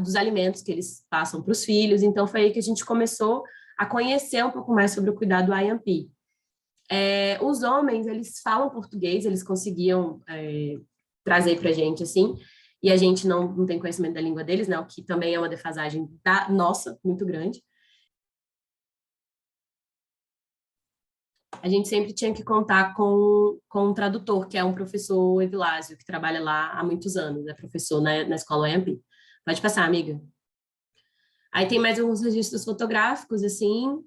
dos alimentos que eles passam para os filhos, então foi aí que a gente começou a conhecer um pouco mais sobre o cuidado do IMP. Os homens, eles falam português, eles conseguiam trazer para a gente, assim, e a gente não tem conhecimento da língua deles, né, o que também é uma defasagem nossa, muito grande. A gente sempre tinha que contar com um tradutor, que é um professor, o Evilásio, que trabalha lá há muitos anos, é professor na escola IMP. Pode passar, amiga. Aí tem mais alguns registros fotográficos, assim,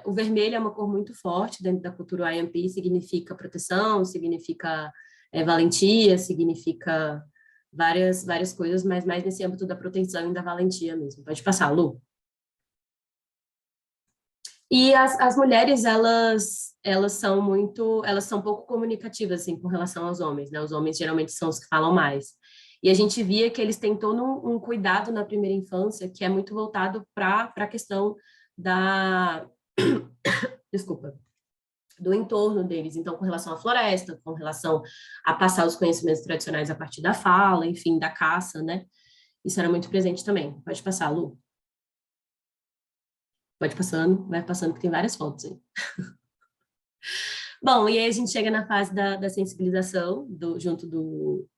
o vermelho é uma cor muito forte dentro da cultura IMP, significa proteção, significa valentia, significa várias coisas, mas mais nesse âmbito da proteção e da valentia mesmo. Pode passar, Lu. E as mulheres, elas são pouco comunicativas, assim, com relação aos homens, né? Os homens geralmente são os que falam mais. E a gente via que eles têm todo um cuidado na primeira infância, que é muito voltado para a questão desculpa, do entorno deles. Então, com relação à floresta, com relação a passar os conhecimentos tradicionais a partir da fala, enfim, da caça, né? Isso era muito presente também. Pode passar, Lu. Pode passando, vai passando, que tem várias fotos aí. Bom, e aí a gente chega na fase da sensibilização, junto do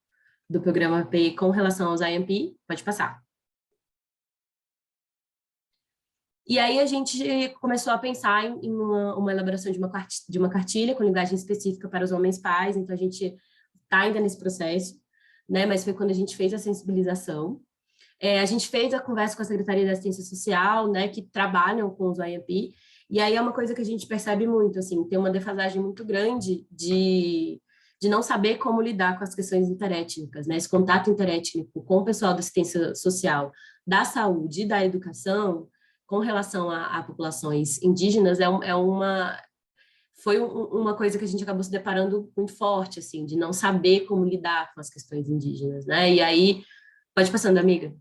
programa P com relação aos IMP. Pode passar. E aí a gente começou a pensar em uma elaboração de uma cartilha com linguagem específica para os homens pais, então a gente está ainda nesse processo, né? Mas foi quando a gente fez a sensibilização. A gente fez a conversa com a Secretaria da Assistência Social, né, que trabalham com os IMP, e aí é uma coisa que a gente percebe muito, assim, tem uma defasagem muito grande de não saber como lidar com as questões interétnicas, né? Esse contato interétnico com o pessoal da assistência social, da saúde e da educação, com relação a populações indígenas, foi uma coisa que a gente acabou se deparando muito forte, assim, de não saber como lidar com as questões indígenas, né? E aí, pode passando, amiga.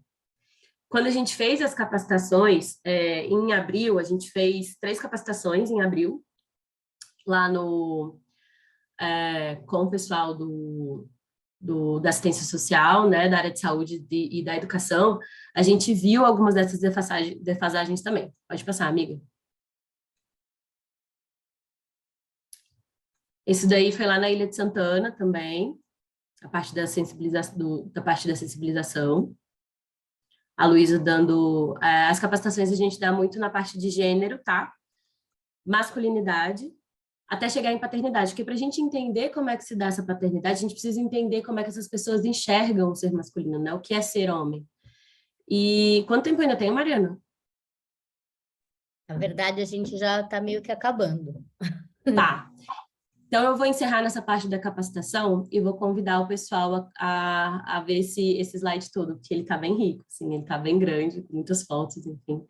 Quando a gente fez as capacitações, em abril, a gente fez 3 capacitações em abril, lá com o pessoal da assistência social, né, da área de saúde e da educação, a gente viu algumas dessas defasagens também. Pode passar, amiga. Esse daí foi lá na Ilha de Santana também, a parte da sensibilização. A Luísa dando... as capacitações a gente dá muito na parte de gênero, tá? Masculinidade, até chegar em paternidade, porque para a gente entender como é que se dá essa paternidade, a gente precisa entender como é que essas pessoas enxergam o ser masculino, né? O que é ser homem. E quanto tempo ainda tem, Mariana? Na verdade, a gente já está meio que acabando. Tá. Então, eu vou encerrar nessa parte da capacitação e vou convidar o pessoal a ver esse slide todo, porque ele está bem rico, assim, ele está bem grande, com muitas fotos, enfim.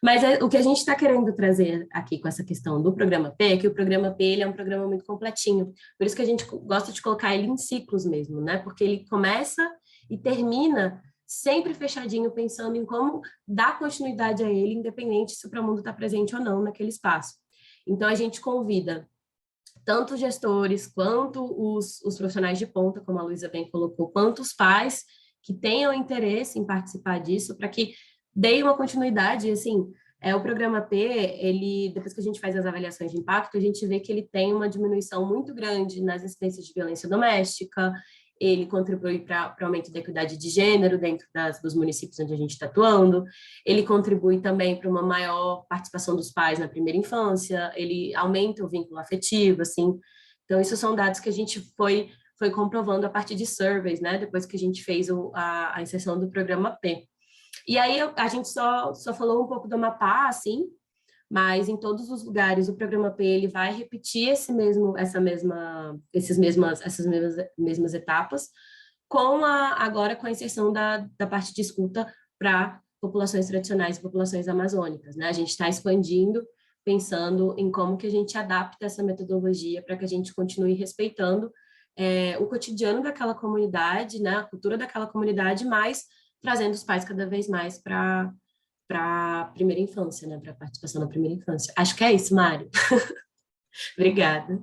Mas o que a gente está querendo trazer aqui com essa questão do programa P é que o programa P ele é um programa muito completinho. Por isso que a gente gosta de colocar ele em ciclos mesmo, né? Porque ele começa e termina sempre fechadinho, pensando em como dar continuidade a ele, independente se o Promundo está presente ou não naquele espaço. Então, a gente convida tanto os gestores, quanto os profissionais de ponta, como a Luísa bem colocou, quanto os pais que tenham interesse em participar disso, para que dei uma continuidade, assim, o programa P, ele, depois que a gente faz as avaliações de impacto, a gente vê que ele tem uma diminuição muito grande nas incidências de violência doméstica, ele contribui para o aumento da equidade de gênero dentro dos municípios onde a gente está atuando, ele contribui também para uma maior participação dos pais na primeira infância, ele aumenta o vínculo afetivo, assim, então isso são dados que a gente foi comprovando a partir de surveys, né, depois que a gente fez a inserção do programa P. E aí a gente só falou um pouco do Amapá, assim, mas em todos os lugares o programa P ele vai repetir essas mesmas etapas, agora com a inserção da parte de escuta para populações tradicionais e populações amazônicas, né? A gente está expandindo, pensando em como que a gente adapta essa metodologia para que a gente continue respeitando o cotidiano daquela comunidade, né? A cultura daquela comunidade, mas trazendo os pais cada vez mais para a primeira infância, né? Para a participação na primeira infância. Acho que é isso, Mário. Obrigada.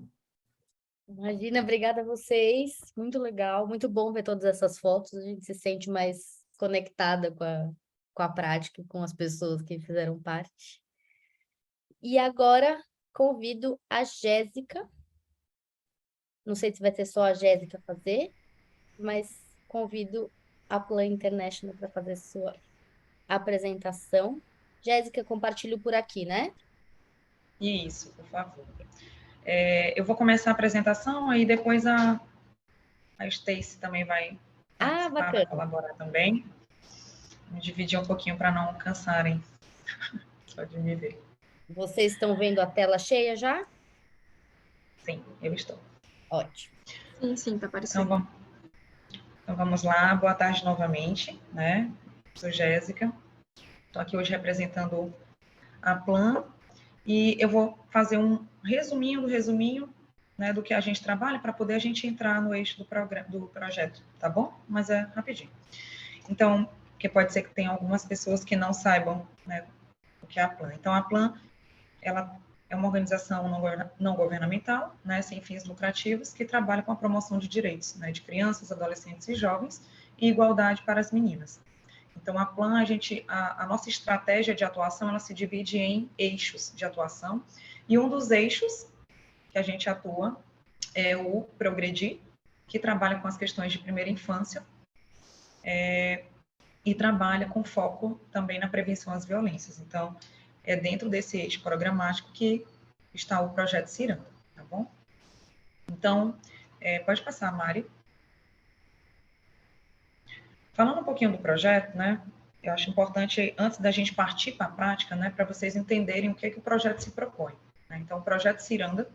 Imagina, obrigada a vocês. Muito legal, muito bom ver todas essas fotos. A gente se sente mais conectada com a prática, com as pessoas que fizeram parte. E agora convido a Jéssica. Não sei se vai ser só a Jéssica fazer, mas convido a Plan International para fazer sua apresentação. Jéssica, compartilho por aqui, né? Isso, por favor. Eu vou começar a apresentação, aí depois a Stacy também vai participar, vai colaborar também. Vou dividir um pouquinho para não cansarem só de me ver. Vocês estão vendo a tela cheia já? Sim, eu estou. Ótimo. Sim, está aparecendo. Então vamos lá, boa tarde novamente, né? Sou Jéssica, estou aqui hoje representando a Plan e eu vou fazer um resuminho do resuminho, né, do que a gente trabalha para poder a gente entrar no eixo do projeto, tá bom? Mas é rapidinho. Então, porque pode ser que tenha algumas pessoas que não saibam, né, o que é a Plan. Então, a Plan, ela é uma organização não governamental, né, sem fins lucrativos, que trabalha com a promoção de direitos, né, de crianças, adolescentes e jovens e igualdade para as meninas. Então, a Plan, a nossa estratégia de atuação, ela se divide em eixos de atuação, e um dos eixos que a gente atua é o Progredir, que trabalha com as questões de primeira infância, e trabalha com foco também na prevenção às violências. Então, é dentro desse eixo programático que está o projeto Ciranda, tá bom? Então, pode passar, Mari. Falando um pouquinho do projeto, né, eu acho importante, antes da gente partir para a prática, né, para vocês entenderem o que o projeto se propõe, né? Então, o projeto Ciranda,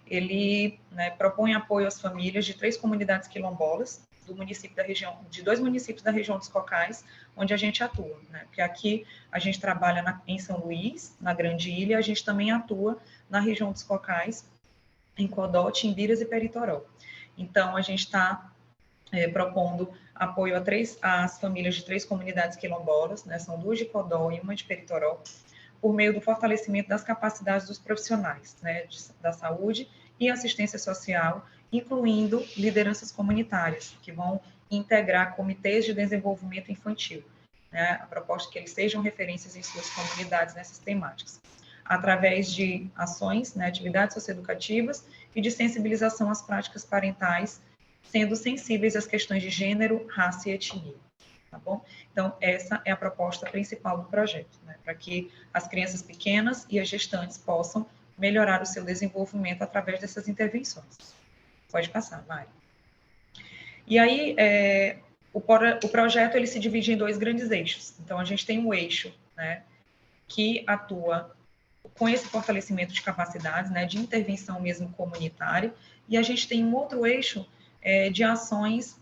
ele, né, propõe apoio às famílias de 3 comunidades quilombolas de 2 municípios da região dos Cocais, onde a gente atua, né? Porque aqui a gente trabalha em São Luís, na Grande Ilha, a gente também atua na região dos Cocais, em Codó, Timbiras e Peritoró. Então, a gente está propondo apoio às famílias de 3 comunidades quilombolas, né? São 2 de Codó e 1 de Peritoró, por meio do fortalecimento das capacidades dos profissionais, né, da saúde e assistência social, incluindo lideranças comunitárias, que vão integrar comitês de desenvolvimento infantil, né, a proposta é que eles sejam referências em suas comunidades nessas temáticas, através de ações, né, atividades socioeducativas e de sensibilização às práticas parentais, sendo sensíveis às questões de gênero, raça e etnia. Tá bom? Então, essa é a proposta principal do projeto, né, para que as crianças pequenas e as gestantes possam melhorar o seu desenvolvimento através dessas intervenções. Pode passar, Mari. E aí, o projeto ele se divide em 2 grandes eixos. Então, a gente tem um eixo, né, que atua com esse fortalecimento de capacidades, né, de intervenção mesmo comunitária, e a gente tem um outro eixo de ações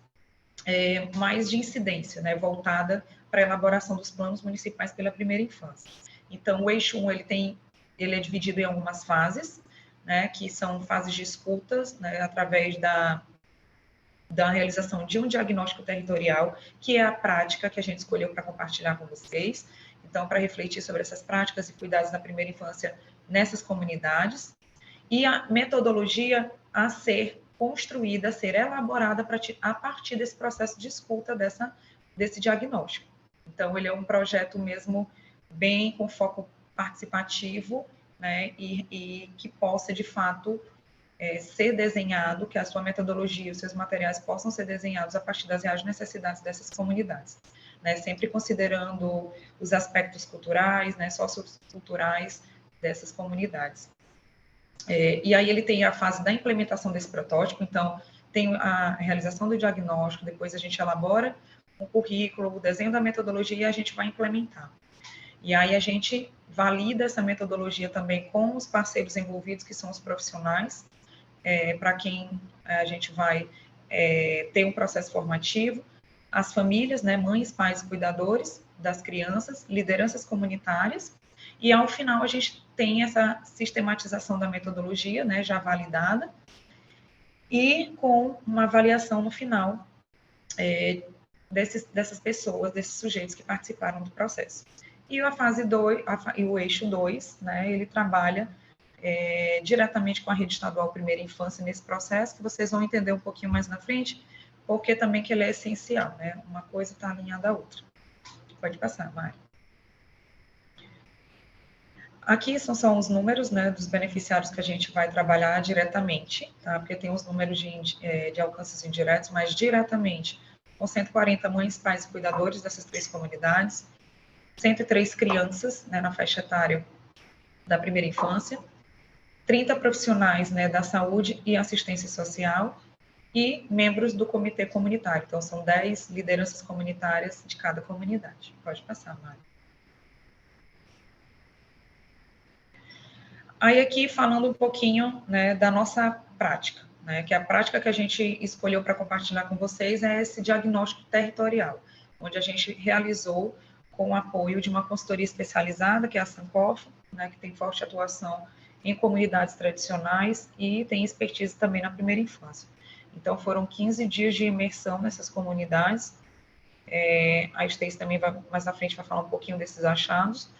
mais de incidência, né, voltada para a elaboração dos planos municipais pela primeira infância. Então, o eixo 1, ele é dividido em algumas fases, né, que são fases de escutas, né, através da realização de um diagnóstico territorial, que é a prática que a gente escolheu para compartilhar com vocês. Então, para refletir sobre essas práticas e cuidados na primeira infância nessas comunidades, e a metodologia a ser construída, a ser elaborada a partir desse processo de escuta desse diagnóstico. Então, ele é um projeto mesmo bem com foco participativo, né, e que possa, de fato, ser desenhado, que a sua metodologia, os seus materiais possam ser desenhados a partir das reais necessidades dessas comunidades, né, sempre considerando os aspectos culturais, né, socioculturais dessas comunidades. E aí ele tem a fase da implementação desse protótipo, então tem a realização do diagnóstico, depois a gente elabora um currículo, o desenho da metodologia e a gente vai implementar. E aí a gente valida essa metodologia também com os parceiros envolvidos, que são os profissionais, para quem a gente vai ter um processo formativo, as famílias, né, mães, pais e cuidadores das crianças, lideranças comunitárias, e ao final a gente tem essa sistematização da metodologia, né, já validada, e com uma avaliação no final dessas pessoas, desses sujeitos que participaram do processo. E a fase 2, e o eixo 2, né, ele trabalha diretamente com a rede estadual Primeira Infância nesse processo, que vocês vão entender um pouquinho mais na frente, porque também que ele é essencial, né? Uma coisa está alinhada à outra. Pode passar, Mari. Aqui são só os números, né, dos beneficiários que a gente vai trabalhar diretamente, tá? Porque tem os números de alcances indiretos, mas diretamente, com 140 mães, pais e cuidadores dessas 3 comunidades, 103 crianças, né, na faixa etária da primeira infância, 30 profissionais, né, da saúde e assistência social e membros do comitê comunitário. Então, são 10 lideranças comunitárias de cada comunidade. Pode passar, Mari. Aí, aqui, falando um pouquinho, né, da nossa prática, né, que a prática que a gente escolheu para compartilhar com vocês é esse diagnóstico territorial, onde a gente realizou com o apoio de uma consultoria especializada, que é a Sankofa, né, que tem forte atuação em comunidades tradicionais e tem expertise também na primeira infância. Então, foram 15 dias de imersão nessas comunidades. A Stacy também mais à frente vai falar um pouquinho desses achados.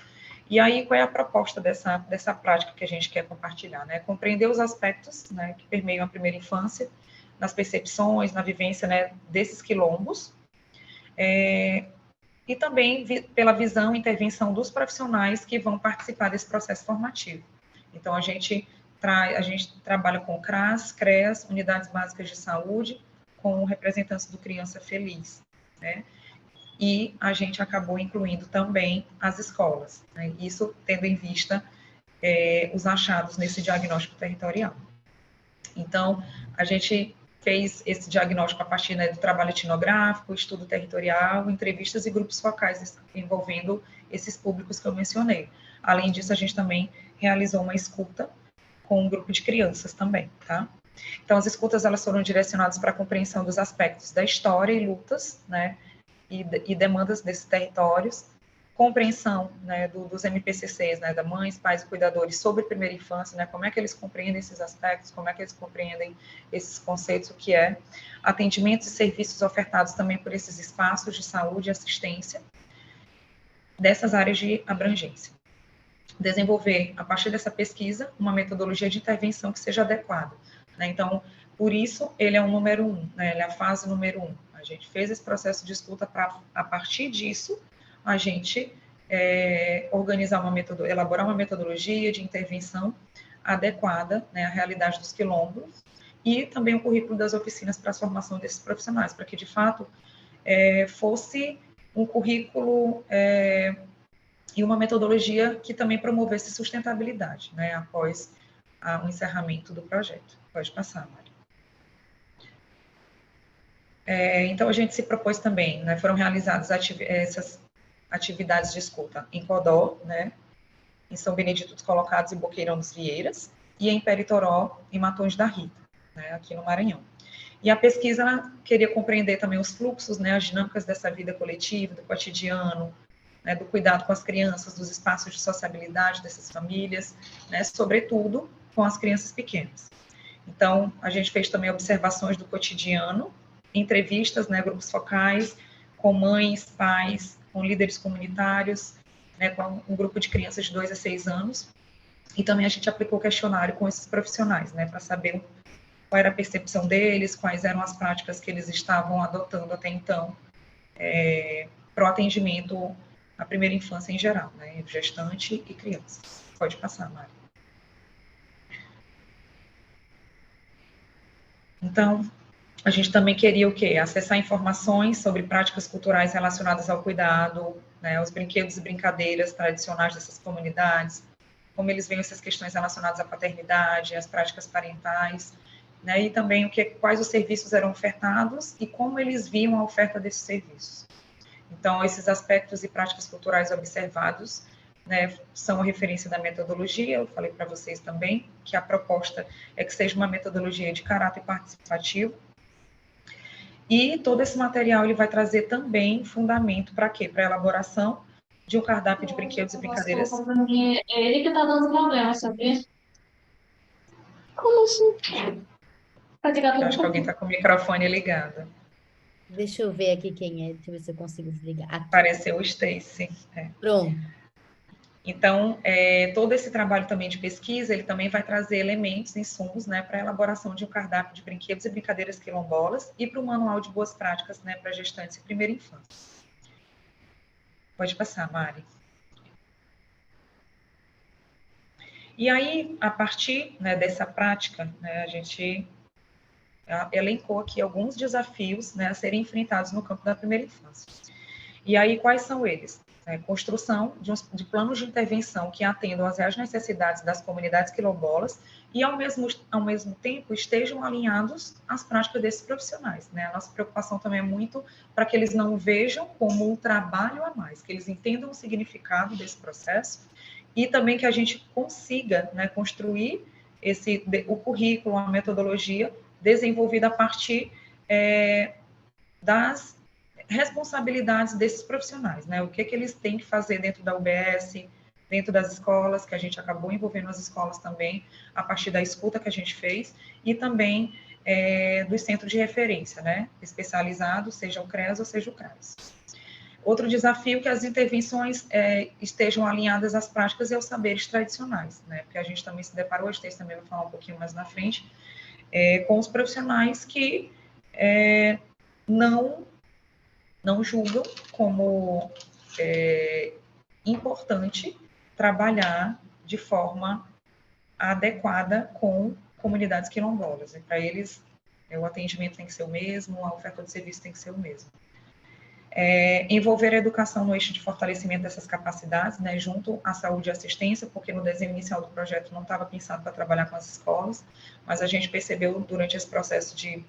E aí, qual é a proposta dessa prática que a gente quer compartilhar, né? Compreender os aspectos, né, que permeiam a primeira infância, nas percepções, na vivência, né, desses quilombos, e também pela visão e intervenção dos profissionais que vão participar desse processo formativo. Então, a gente trabalha com CRAS, CREAS, Unidades Básicas de Saúde, com representantes do Criança Feliz, né? E a gente acabou incluindo também as escolas, né? Isso tendo em vista os achados nesse diagnóstico territorial. Então, a gente fez esse diagnóstico a partir, né, do trabalho etnográfico, estudo territorial, entrevistas e grupos focais envolvendo esses públicos que eu mencionei. Além disso, a gente também realizou uma escuta com um grupo de crianças também, tá? Então, as escutas, elas foram direcionadas para a compreensão dos aspectos da história e lutas, né, e demandas desses territórios, compreensão, né, dos MPCCs, né, da mães, pais e cuidadores sobre primeira infância, né, como é que eles compreendem esses aspectos, como é que eles compreendem esses conceitos, o que é, atendimentos e serviços ofertados também por esses espaços de saúde e assistência dessas áreas de abrangência. Desenvolver, a partir dessa pesquisa, uma metodologia de intervenção que seja adequada, né, então, por isso, ele é o número 1, né, ele é a fase número 1. A gente fez esse processo de escuta para, a partir disso, a gente elaborar uma metodologia de intervenção adequada, né, à realidade dos quilombos, e também o currículo das oficinas para a formação desses profissionais, para que, de fato, fosse um currículo e uma metodologia que também promovesse sustentabilidade, né, após o encerramento do projeto. Pode passar, Mari. Então, a gente se propôs também, né, foram realizadas essas atividades de escuta em Codó, né, em São Benedito dos Colocados e Boqueirão dos Vieiras, e em Peritoró e Matões da Rita, né, aqui no Maranhão. E a pesquisa ela queria compreender também os fluxos, né, as dinâmicas dessa vida coletiva, do cotidiano, né, do cuidado com as crianças, dos espaços de sociabilidade dessas famílias, né, sobretudo com as crianças pequenas. Então, a gente fez também observações do cotidiano, entrevistas, né, grupos focais, com mães, pais, com líderes comunitários, né, com um grupo de crianças de 2 a 6 anos, e também a gente aplicou questionário com esses profissionais, né, para saber qual era a percepção deles, quais eram as práticas que eles estavam adotando até então, para o atendimento à primeira infância em geral, né, gestante e crianças. Pode passar, Mari. Então, a gente também queria o quê? Acessar informações sobre práticas culturais relacionadas ao cuidado, né, aos brinquedos e brincadeiras tradicionais dessas comunidades, como eles veem essas questões relacionadas à paternidade, às práticas parentais, né, e também quais os serviços eram ofertados e como eles viam a oferta desses serviços. Então, esses aspectos e práticas culturais observados, né, são a referência da metodologia. Eu falei para vocês também que a proposta é que seja uma metodologia de caráter participativo. E todo esse material ele vai trazer também fundamento para quê? Para a elaboração de um cardápio de brinquedos e brincadeiras. É ele que tá dando problema, sabia? Como assim? Eu acho que alguém está com o microfone ligado. Deixa eu ver aqui quem é, deixa eu ver se eu consigo desligar. Aqui. Apareceu o Stacy. Pronto. Então, todo esse trabalho também de pesquisa, ele também vai trazer elementos, insumos, né, para a elaboração de um cardápio de brinquedos e brincadeiras quilombolas e para o manual de boas práticas, né, para gestantes e primeira infância. Pode passar, Mari. E aí, a partir, né, dessa prática, né, a gente elencou aqui alguns desafios, né, a serem enfrentados no campo da primeira infância. E aí, quais são eles? Construção de planos de intervenção que atendam às reais necessidades das comunidades quilombolas e, ao mesmo tempo, estejam alinhados às práticas desses profissionais, né? A nossa preocupação também é muito para que eles não vejam como um trabalho a mais, que eles entendam o significado desse processo e também que a gente consiga, né, construir o currículo, a metodologia desenvolvida a partir das responsabilidades desses profissionais, né? O que eles têm que fazer dentro da UBS, dentro das escolas, que a gente acabou envolvendo as escolas também, a partir da escuta que a gente fez, e também dos centros de referência, né? Especializados, seja o CREAS ou seja o CRAS. Outro desafio é que as intervenções estejam alinhadas às práticas e aos saberes tradicionais, né? Porque a gente também se deparou, a Stacy também vai falar um pouquinho mais na frente, com os profissionais que não julgam como importante trabalhar de forma adequada com comunidades quilombolas. E para eles, o atendimento tem que ser o mesmo, a oferta de serviço tem que ser o mesmo. Envolver a educação no eixo de fortalecimento dessas capacidades, né, junto à saúde e assistência, porque no desenho inicial do projeto não estava pensado para trabalhar com as escolas, mas a gente percebeu durante esse processo de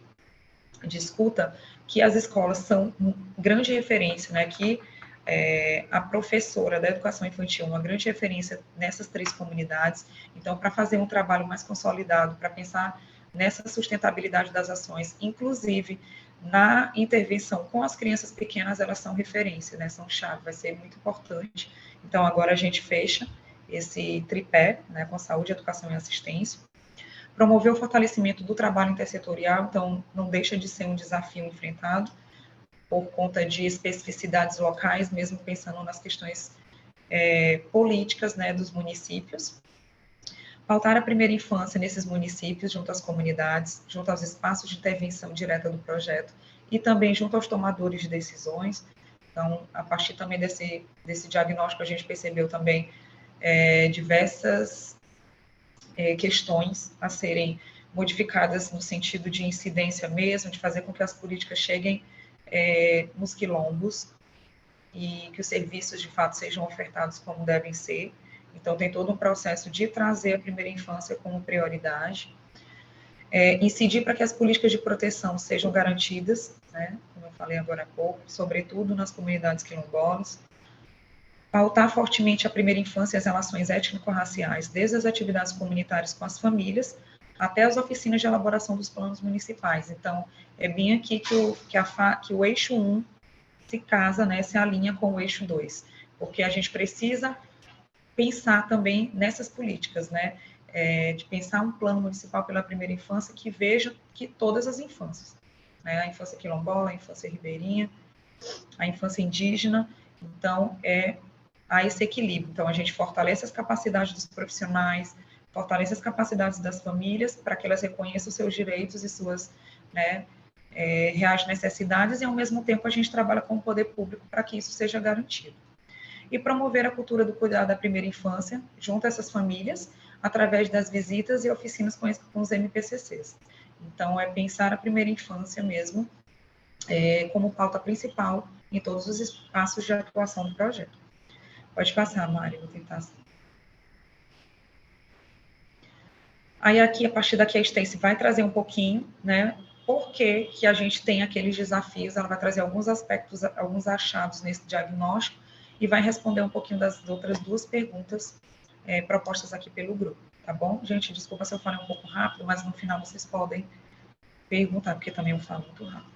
escuta que as escolas são grande referência, né, que a professora da educação infantil é uma grande referência nessas 3 comunidades. Então, para fazer um trabalho mais consolidado, para pensar nessa sustentabilidade das ações, inclusive na intervenção com as crianças pequenas, elas são referência, né, são chave, vai ser muito importante. Então, agora a gente fecha esse tripé, né, com saúde, educação e assistência. Promover o fortalecimento do trabalho intersetorial, então não deixa de ser um desafio enfrentado por conta de especificidades locais, mesmo pensando nas questões políticas, né, dos municípios. Pautar a primeira infância nesses municípios, junto às comunidades, junto aos espaços de intervenção direta do projeto e também junto aos tomadores de decisões. Então, a partir também desse diagnóstico, a gente percebeu também diversas questões a serem modificadas no sentido de incidência mesmo, de fazer com que as políticas cheguem nos quilombos e que os serviços, de fato, sejam ofertados como devem ser. Então, tem todo um processo de trazer a primeira infância como prioridade, incidir para que as políticas de proteção sejam garantidas, né, como eu falei agora há pouco, sobretudo nas comunidades quilombolas, pautar fortemente a primeira infância e as relações étnico-raciais, desde as atividades comunitárias com as famílias, até as oficinas de elaboração dos planos municipais. Então, é bem aqui que o eixo 1 se casa, né, se alinha com o eixo 2, porque a gente precisa pensar também nessas políticas, né, de pensar um plano municipal pela primeira infância que veja que todas as infâncias, né, a infância quilombola, a infância ribeirinha, a infância indígena, então, há esse equilíbrio. Então, a gente fortalece as capacidades dos profissionais, fortalece as capacidades das famílias para que elas reconheçam os seus direitos e suas, né, reais necessidades, e ao mesmo tempo a gente trabalha com o poder público para que isso seja garantido. E promover a cultura do cuidado da primeira infância junto a essas famílias, através das visitas e oficinas com os MPCCs. Então, é pensar a primeira infância mesmo como pauta principal em todos os espaços de atuação do projeto. Pode passar, Mari, vou tentar. Aí, aqui, a partir daqui, a Stacey vai trazer um pouquinho, né, por que a gente tem aqueles desafios, ela vai trazer alguns aspectos, alguns achados nesse diagnóstico, e vai responder um pouquinho das outras duas perguntas propostas aqui pelo grupo, tá bom? Gente, desculpa se eu falei um pouco rápido, mas no final vocês podem perguntar, porque também eu falo muito rápido.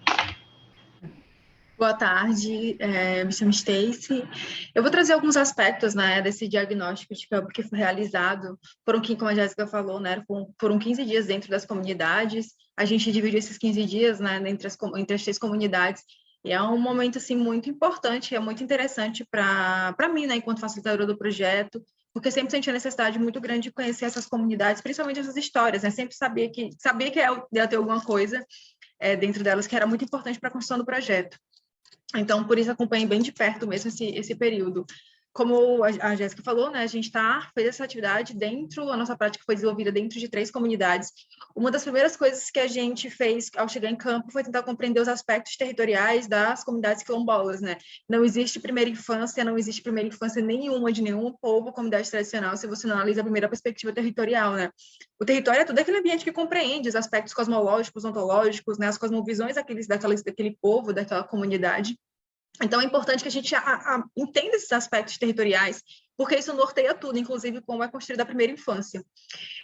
Boa tarde, me chamo Stacey. Eu vou trazer alguns aspectos, né, desse diagnóstico de campo que foi realizado. Como a Jéssica falou, né, foram 15 dias dentro das comunidades. A gente dividiu esses 15 dias, né, entre as 3 comunidades. E é um momento, assim, muito importante, é muito interessante para mim, né, enquanto facilitadora do projeto, porque sempre senti a necessidade muito grande de conhecer essas comunidades, principalmente essas histórias, né? Sempre sabia que ia ter alguma coisa dentro delas que era muito importante para a construção do projeto. Então, por isso, acompanhei bem de perto mesmo esse período. Como a Jéssica falou, né, a gente fez essa atividade a nossa prática foi desenvolvida dentro de 3 comunidades. Uma das primeiras coisas que a gente fez ao chegar em campo foi tentar compreender os aspectos territoriais das comunidades quilombolas, né? Não existe primeira infância nenhuma de nenhum povo, comunidade tradicional, se você não analisa a primeira perspectiva territorial, né? O território é todo aquele ambiente que compreende os aspectos cosmológicos, ontológicos, né, as cosmovisões daquele povo, daquela comunidade. Então, é importante que a gente entenda esses aspectos territoriais, porque isso norteia tudo, inclusive como é construída a primeira infância.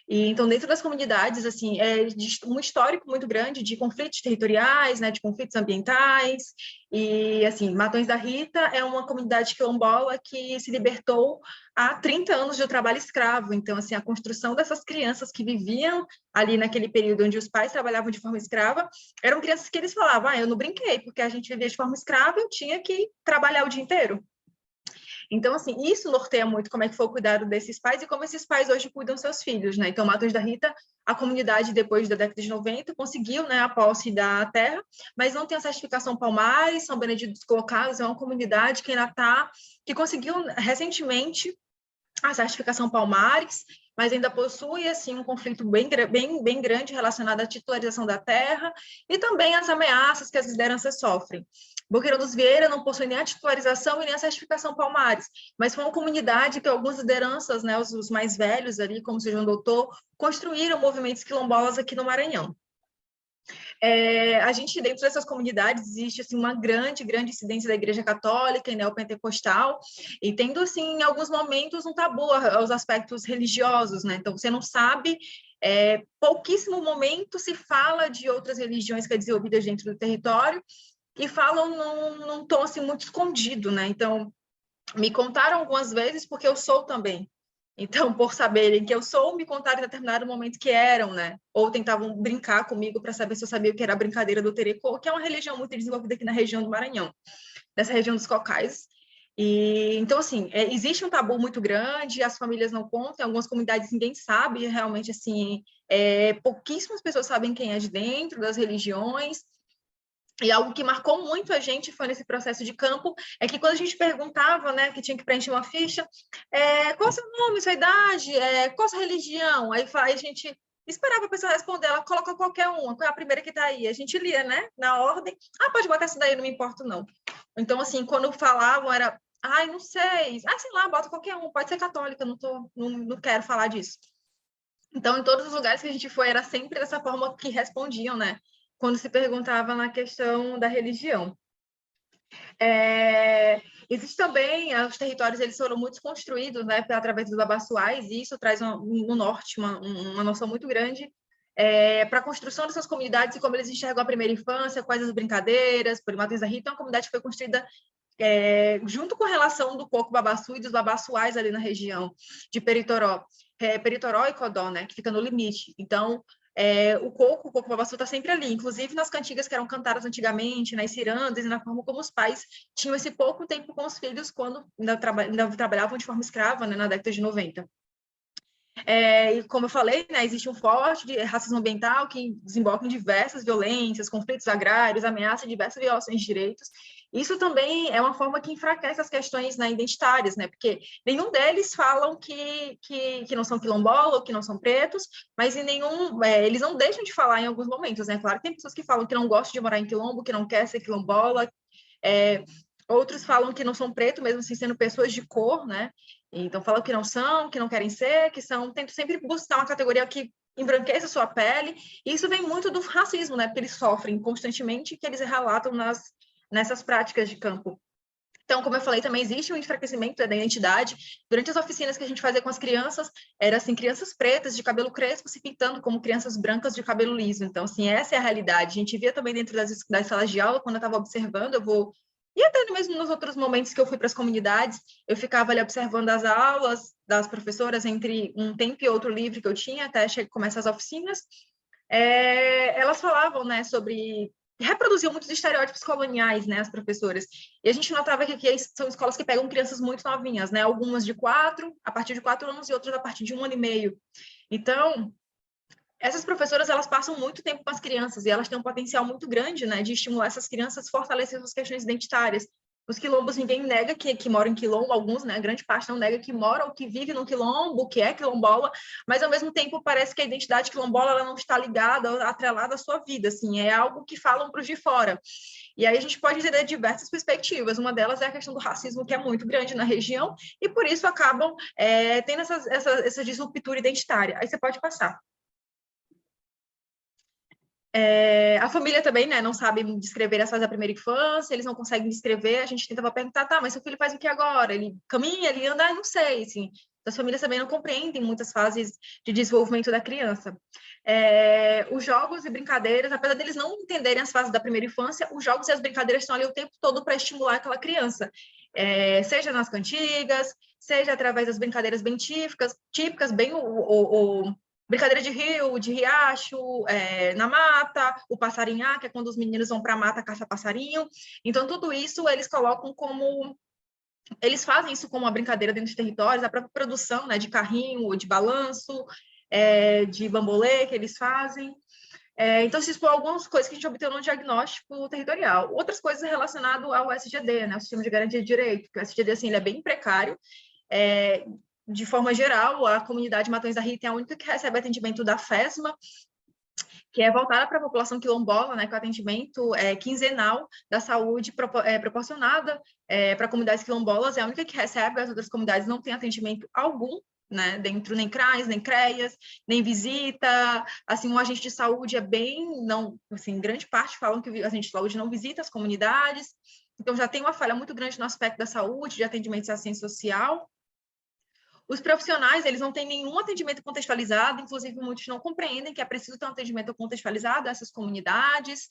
E, então, dentro das comunidades, assim, um histórico muito grande de conflitos territoriais, né, de conflitos ambientais, e, assim, Matões da Rita é uma comunidade quilombola que se libertou há 30 anos do trabalho escravo. Então, assim, a construção dessas crianças que viviam ali naquele período onde os pais trabalhavam de forma escrava, eram crianças que eles falavam, eu não brinquei, porque a gente vivia de forma escrava, eu tinha que trabalhar o dia inteiro. Então, assim, isso norteia muito como é que foi o cuidado desses pais e como esses pais hoje cuidam seus filhos, né? Então, Matões da Rita, a comunidade, depois da década de 90, conseguiu, né, a posse da terra, mas não tem a certificação Palmares, São Benedito dos Colocados, é uma comunidade que que conseguiu recentemente a certificação Palmares, mas ainda possui, assim, um conflito bem grande relacionado à titularização da terra e também às ameaças que as lideranças sofrem. Boqueirão dos Vieira não possui nem a titularização e nem a certificação Palmares, mas foi uma comunidade que algumas lideranças, né, os mais velhos ali, como o Sr. João Doutor, construíram movimentos quilombolas aqui no Maranhão. A gente, dentro dessas comunidades, existe assim, uma grande incidência da Igreja Católica e neopentecostal, e tendo, assim, em alguns momentos, um tabu aos aspectos religiosos, né? Então, você não sabe, pouquíssimo momento se fala de outras religiões que são desenvolvidas dentro do território, e falam num tom, assim, muito escondido, né? Então, me contaram algumas vezes, porque eu sou também. Então, por saberem que eu sou, me contaram em determinado momento que eram, né? Ou tentavam brincar comigo para saber se eu sabia o que era a brincadeira do Terecô, que é uma religião muito desenvolvida aqui na região do Maranhão, nessa região dos Cocais. E, então, assim, existe um tabu muito grande, as famílias não contam, em algumas comunidades ninguém sabe, realmente, assim, pouquíssimas pessoas sabem quem é de dentro das religiões. E algo que marcou muito a gente foi nesse processo de campo, é que quando a gente perguntava, né, que tinha que preencher uma ficha, qual é o seu nome, sua idade, qual a sua religião? Aí a gente esperava a pessoa responder, ela coloca qualquer uma, qual é a primeira que está aí? A gente lia, né, na ordem, pode botar essa daí, não me importa não. Então, assim, quando falavam era, não sei, sei lá, bota qualquer um, pode ser católica, não quero falar disso. Então, em todos os lugares que a gente foi, era sempre dessa forma que respondiam, né? Quando se perguntava na questão da religião. Existe também, os territórios eles foram muito construídos, né, através dos babaçuais, e isso traz no norte uma noção muito grande para a construção dessas comunidades e como eles enxergam a primeira infância, quais as brincadeiras. Por Matheus da Rita é uma comunidade que foi construída junto com a relação do coco babaçu e dos babaçuais ali na região de Peritoró, Peritoró e Codó, né, que fica no limite. Então, o coco babaçu está sempre ali, inclusive nas cantigas que eram cantadas antigamente, nas cirandas e na forma como os pais tinham esse pouco tempo com os filhos quando ainda trabalhavam de forma escrava, né, na década de 90. E como eu falei, né, existe um forte racismo ambiental que desemboca em diversas violências, conflitos agrários, ameaça de diversas violações de direitos. Isso também é uma forma que enfraquece as questões, né, identitárias, né, porque nenhum deles falam que não são quilombola ou que não são pretos, mas eles não deixam de falar em alguns momentos, né? Claro que tem pessoas que falam que não gostam de morar em quilombo, que não quer ser quilombola, outros falam que não são pretos, mesmo assim sendo pessoas de cor, né? Então, falam que não são, que não querem ser, que são... Tentam sempre buscar uma categoria que embranqueça a sua pele. E isso vem muito do racismo, né? Porque eles sofrem constantemente, que eles relatam nessas práticas de campo. Então, como eu falei, também existe um enfraquecimento da identidade. Durante as oficinas que a gente fazia com as crianças, era assim, crianças pretas de cabelo crespo se pintando como crianças brancas de cabelo liso. Então, assim, essa é a realidade. A gente via também dentro das salas de aula, quando eu estava observando, e até mesmo nos outros momentos que eu fui para as comunidades, eu ficava ali observando as aulas das professoras entre um tempo e outro livre que eu tinha, até começar as oficinas. Elas falavam, né, sobre... reproduziam muitos estereótipos coloniais, né, as professoras. E a gente notava que aqui são escolas que pegam crianças muito novinhas, né, algumas a partir de 4 anos e outras a partir de 1 ano e meio. Então, essas professoras, elas passam muito tempo com as crianças e elas têm um potencial muito grande, né, de estimular essas crianças, fortalecer as questões identitárias. Os quilombos, ninguém nega que moram em quilombo, alguns, né, grande parte não nega que mora ou que vive no quilombo, que é quilombola, mas ao mesmo tempo parece que a identidade quilombola ela não está ligada, atrelada à sua vida, assim, é algo que falam para os de fora. E aí a gente pode entender diversas perspectivas, uma delas é a questão do racismo, que é muito grande na região, e por isso acabam tendo essa disruptura identitária. Aí você pode passar. A família também, né, não sabe descrever as fases da primeira infância, eles não conseguem descrever, a gente tentava perguntar, tá, mas seu filho faz o que agora? Ele caminha, ele anda? Não sei, assim. As famílias também não compreendem muitas fases de desenvolvimento da criança. Os jogos e brincadeiras, apesar deles não entenderem as fases da primeira infância, os jogos e as brincadeiras estão ali o tempo todo para estimular aquela criança. Seja nas cantigas, seja através das brincadeiras bem típicas bem brincadeira de rio, de riacho, na mata, o passarinhar, que é quando os meninos vão para a mata caçar passarinho. Então, tudo isso eles colocam como... Eles fazem isso como uma brincadeira dentro dos territórios, a própria produção, né, de carrinho, de balanço, de bambolê que eles fazem. Então, isso foram algumas coisas que a gente obteve no diagnóstico territorial. Outras coisas relacionadas ao SGD, né, o Sistema de Garantia de Direito, que o SGD assim, ele é bem precário. De forma geral, a comunidade Matões da Rita é a única que recebe atendimento da FESMA, que é voltada para a população quilombola, né, com atendimento quinzenal da saúde proporcionada para comunidades quilombolas, é a única que recebe, as outras comunidades não têm atendimento algum, né, dentro nem CRAS, nem CREAS, nem visita, assim, um agente de saúde não, assim, grande parte falam que o agente de saúde não visita as comunidades, então já tem uma falha muito grande no aspecto da saúde, de atendimento de assistência social. Os profissionais, eles não têm nenhum atendimento contextualizado, inclusive muitos não compreendem que é preciso ter um atendimento contextualizado a essas comunidades,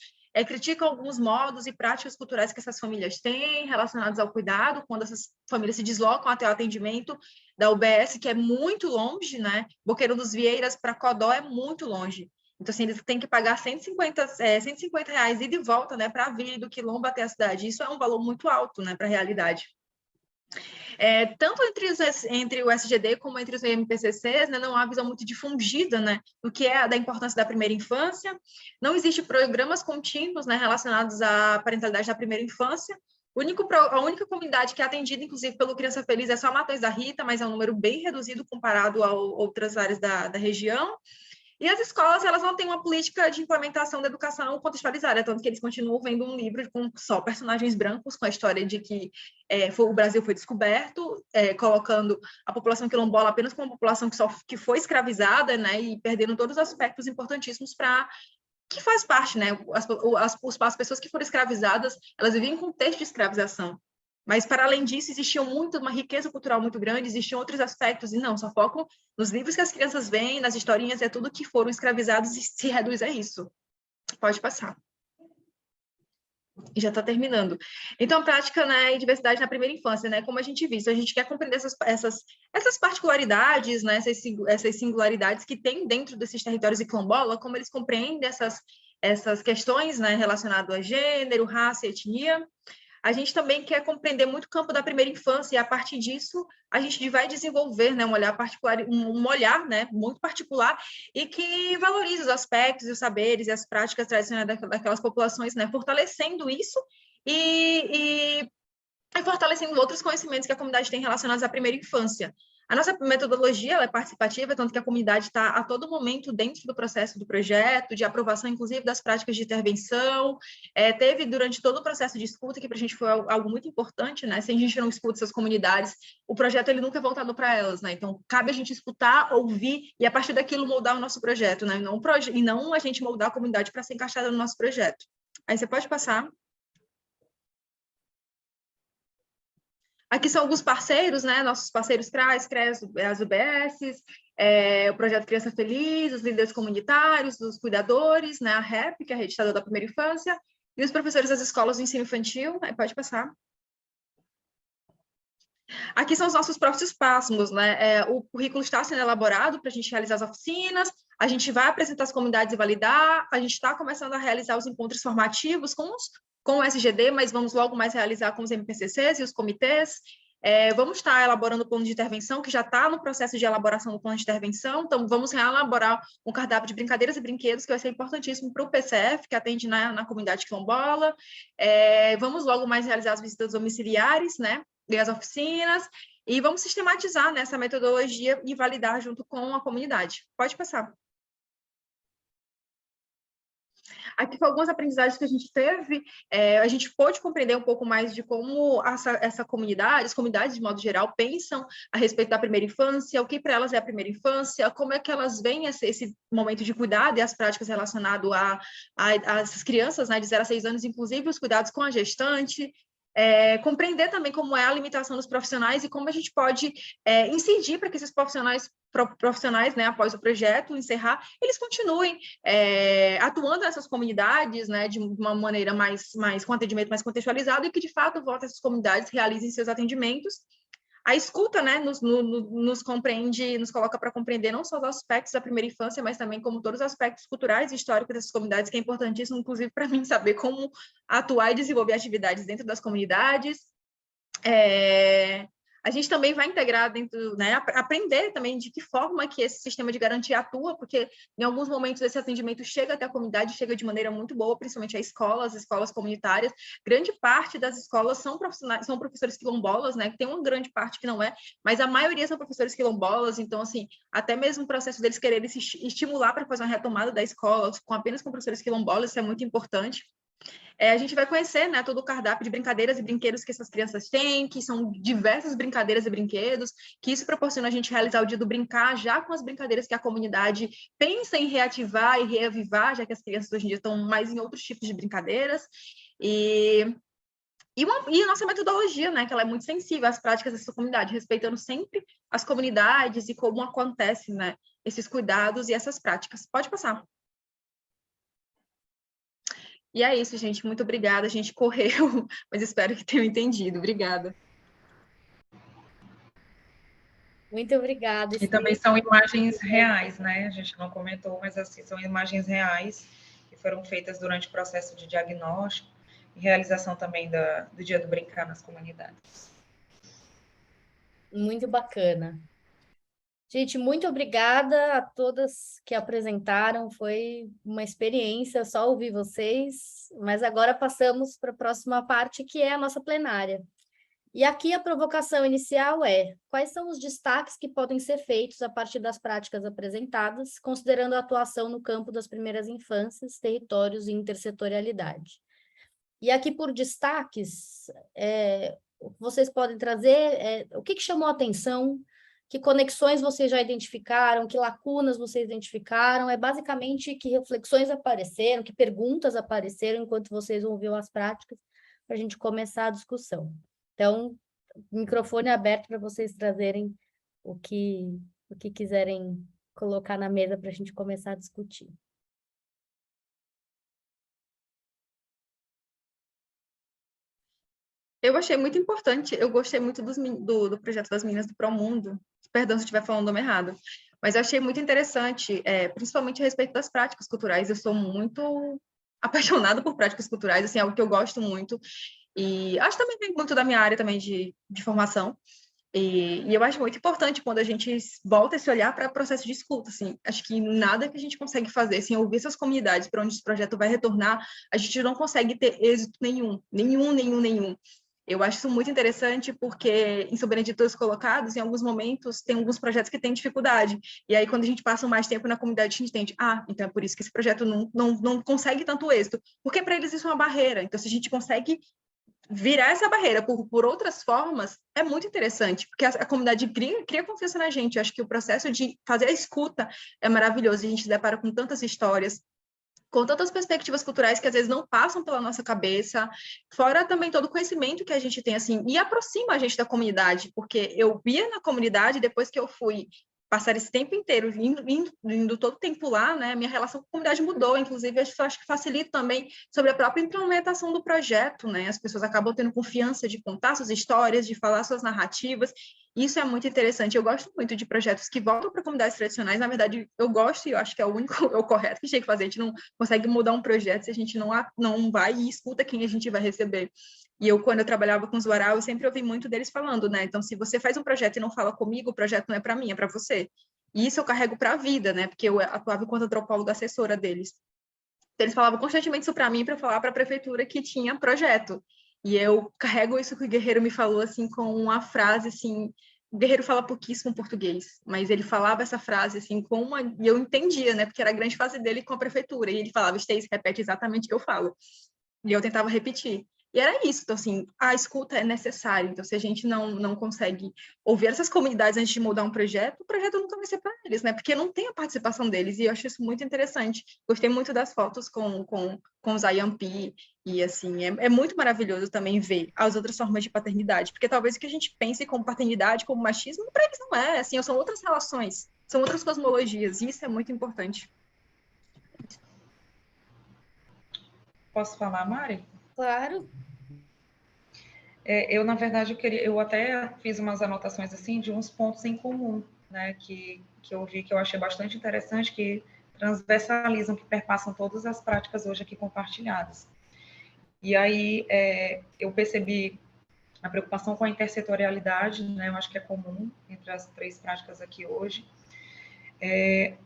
criticam alguns modos e práticas culturais que essas famílias têm relacionados ao cuidado, quando essas famílias se deslocam até o atendimento da UBS, que é muito longe, né? Boqueirão dos Vieiras para Codó é muito longe. Então, assim, eles têm que pagar R$150 ida e volta, né, para vir do quilombo até a cidade. Isso é um valor muito alto, né, para a realidade. Tanto entre o SGD como entre os MPCCs, né, não há visão muito difundida, né, do que é da importância da primeira infância. Não existem programas contínuos, né, relacionados à parentalidade da primeira infância. A única comunidade que é atendida, inclusive, pelo Criança Feliz é só Matões da Rita, mas é um número bem reduzido comparado a outras áreas da região. E as escolas, elas não têm uma política de implementação da educação contextualizada, tanto que eles continuam vendo um livro com só personagens brancos, com a história de que o Brasil foi descoberto, colocando a população quilombola apenas como uma população que foi escravizada, né, e perdendo todos os aspectos importantíssimos para que faz parte, né? As pessoas que foram escravizadas, elas viviam em contexto de escravização. Mas, para além disso, existia uma riqueza cultural muito grande, existiam outros aspectos, e não, só focam nos livros que as crianças veem, nas historinhas, é tudo que foram escravizados e se reduz a isso. Pode passar. E já está terminando. Então, prática, né, e diversidade na primeira infância, né, como a gente viu, a gente quer compreender essas particularidades, né, essas singularidades que tem dentro desses territórios de quilombola, como eles compreendem essas questões, né, relacionadas a gênero, raça e etnia. A gente também quer compreender muito o campo da primeira infância, e a partir disso a gente vai desenvolver, né, um olhar particular, um olhar, né, muito particular, e que valorize os aspectos, os saberes e as práticas tradicionais daquelas populações, né, fortalecendo isso e fortalecendo outros conhecimentos que a comunidade tem relacionados à primeira infância. A nossa metodologia ela é participativa, tanto que a comunidade está a todo momento dentro do processo do projeto, de aprovação, inclusive, das práticas de intervenção. Teve, durante todo o processo de escuta, que para a gente foi algo muito importante, né? Se a gente não escuta essas comunidades, o projeto ele nunca é voltado para elas, né? Então, cabe a gente escutar, ouvir e, a partir daquilo, moldar o nosso projeto, né? E não a gente moldar a comunidade para ser encaixada no nosso projeto. Aí você pode passar. Aqui são alguns parceiros, né? Nossos parceiros CRAS, as UBSs, o Projeto Criança Feliz, os líderes comunitários, os cuidadores, né? A REP, que é a Rede Estadual da Primeira Infância, e os professores das escolas do ensino infantil. Pode passar. Aqui são os nossos próprios passos, né? O currículo está sendo elaborado para a gente realizar as oficinas, a gente vai apresentar as comunidades e validar, a gente está começando a realizar os encontros formativos com o SGD, mas vamos logo mais realizar com os MPCCs e os comitês. Vamos estar elaborando o plano de intervenção, que já está no processo de elaboração do plano de intervenção, então vamos reelaborar um cardápio de brincadeiras e brinquedos, que vai ser importantíssimo para o PCF, que atende na comunidade quilombola. Vamos logo mais realizar as visitas domiciliares, né, e as oficinas, e vamos sistematizar nessa metodologia e validar junto com a comunidade. Pode passar. Aqui com algumas aprendizagens que a gente teve, a gente pôde compreender um pouco mais de como essa comunidade, as comunidades de modo geral, pensam a respeito da primeira infância, o que para elas é a primeira infância, como é que elas veem esse momento de cuidado e as práticas relacionadas a essas crianças, né, de 0 a 6 anos, inclusive os cuidados com a gestante. Compreender também como é a limitação dos profissionais e como a gente pode incidir para que esses profissionais, né, após o projeto encerrar, eles continuem atuando nessas comunidades, né, de uma maneira com atendimento mais contextualizado, e que, de fato, volta essas comunidades, realizem seus atendimentos. A escuta, né, nos compreende, nos coloca para compreender não só os aspectos da primeira infância, mas também como todos os aspectos culturais e históricos dessas comunidades, que é importantíssimo, inclusive, para mim, saber como atuar e desenvolver atividades dentro das comunidades. A gente também vai integrar dentro, né, aprender também de que forma que esse sistema de garantia atua, porque em alguns momentos esse atendimento chega até a comunidade, chega de maneira muito boa, principalmente as escolas comunitárias. Grande parte das escolas são professores quilombolas, né, que tem uma grande parte que não é, mas a maioria são professores quilombolas, então, assim, até mesmo o processo deles quererem se estimular para fazer uma retomada da escola, apenas com professores quilombolas, isso é muito importante. A gente vai conhecer, né, todo o cardápio de brincadeiras e brinquedos que essas crianças têm, que são diversas brincadeiras e brinquedos, que isso proporciona a gente realizar o dia do brincar já com as brincadeiras que a comunidade pensa em reativar e reavivar, já que as crianças hoje em dia estão mais em outros tipos de brincadeiras. E a nossa metodologia, né, que ela é muito sensível às práticas dessa comunidade, respeitando sempre as comunidades e como acontecem, né, esses cuidados e essas práticas. Pode passar. E é isso, gente. Muito obrigada. A gente correu, mas espero que tenham entendido. Obrigada. Muito obrigada. E também são imagens reais, né? A gente não comentou, mas assim, são imagens reais que foram feitas durante o processo de diagnóstico e realização também do Dia do Brincar nas comunidades. Muito bacana. Gente, muito obrigada a todas que apresentaram, foi uma experiência só ouvir vocês, mas agora passamos para a próxima parte, que é a nossa plenária. E aqui a provocação inicial é: quais são os destaques que podem ser feitos a partir das práticas apresentadas, considerando a atuação no campo das primeiras infâncias, territórios e intersetorialidade? E aqui por destaques, vocês podem trazer o que chamou a atenção, que conexões vocês já identificaram, que lacunas vocês identificaram, é basicamente que reflexões apareceram, que perguntas apareceram enquanto vocês ouviam as práticas, para a gente começar a discussão. Então, microfone aberto para vocês trazerem o que quiserem colocar na mesa para a gente começar a discutir. Eu achei muito importante, eu gostei muito do projeto das meninas do Promundo, perdão se eu estiver falando o nome errado, mas eu achei muito interessante, principalmente a respeito das práticas culturais. Eu sou muito apaixonada por práticas culturais, assim, é algo que eu gosto muito, e acho também que vem muito da minha área também de formação, e eu acho muito importante quando a gente volta esse olhar para o processo de escuta, assim, acho que nada que a gente consegue fazer sem ouvir essas comunidades para onde esse projeto vai retornar, a gente não consegue ter êxito nenhum. Eu acho isso muito interessante porque, em Sobreditos Colocados, em alguns momentos, tem alguns projetos que têm dificuldade. E aí, quando a gente passa mais tempo na comunidade, a gente entende, então é por isso que esse projeto não consegue tanto êxito. Porque para eles isso é uma barreira. Então, se a gente consegue virar essa barreira por outras formas, é muito interessante, porque a comunidade cria confiança na gente. Eu acho que o processo de fazer a escuta é maravilhoso. A gente se depara com tantas histórias, com tantas perspectivas culturais que às vezes não passam pela nossa cabeça, fora também todo o conhecimento que a gente tem, assim, e aproxima a gente da comunidade, porque eu via na comunidade, depois que eu fui passar esse tempo inteiro, indo todo o tempo lá, né, minha relação com a comunidade mudou, inclusive, acho que facilita também sobre a própria implementação do projeto, né, as pessoas acabam tendo confiança de contar suas histórias, de falar suas narrativas. Isso é muito interessante. Eu gosto muito de projetos que voltam para comunidades tradicionais. Na verdade, eu gosto e eu acho que é o único, é o correto que a gente tem que fazer. A gente não consegue mudar um projeto se a gente não vai e escuta quem a gente vai receber. E quando eu trabalhava com os Warau, eu sempre ouvi muito deles falando, né? Então, se você faz um projeto e não fala comigo, o projeto não é para mim, é para você. E isso eu carrego para a vida, né? Porque eu atuava enquanto antropóloga assessora deles. Então, eles falavam constantemente isso para mim, para falar para a prefeitura que tinha projeto. E eu carrego isso que o Guerreiro me falou, assim, com uma frase, assim... O Guerreiro fala pouquíssimo português, mas ele falava essa frase, assim, e eu entendia, né? Porque era a grande fase dele com a prefeitura. E ele falava, Stacy, repete exatamente o que eu falo. E eu tentava repetir. E era isso. Então, assim, a escuta é necessária. Então, se a gente não consegue ouvir essas comunidades antes de mudar um projeto, o projeto nunca vai ser para eles, né? Porque não tem a participação deles. E eu acho isso muito interessante. Gostei muito das fotos com os IAMP. E, assim, é muito maravilhoso também ver as outras formas de paternidade. Porque talvez o que a gente pense como paternidade, como machismo, para eles não é. Assim, são outras relações, são outras cosmologias. E isso é muito importante. Posso falar, Mari? Claro. Eu, na verdade, eu até fiz umas anotações assim de uns pontos em comum, né, que eu vi que eu achei bastante interessante, que transversalizam, que perpassam todas as práticas hoje aqui compartilhadas. E aí eu percebi a preocupação com a intersetorialidade, né, eu acho que é comum entre as três práticas aqui hoje.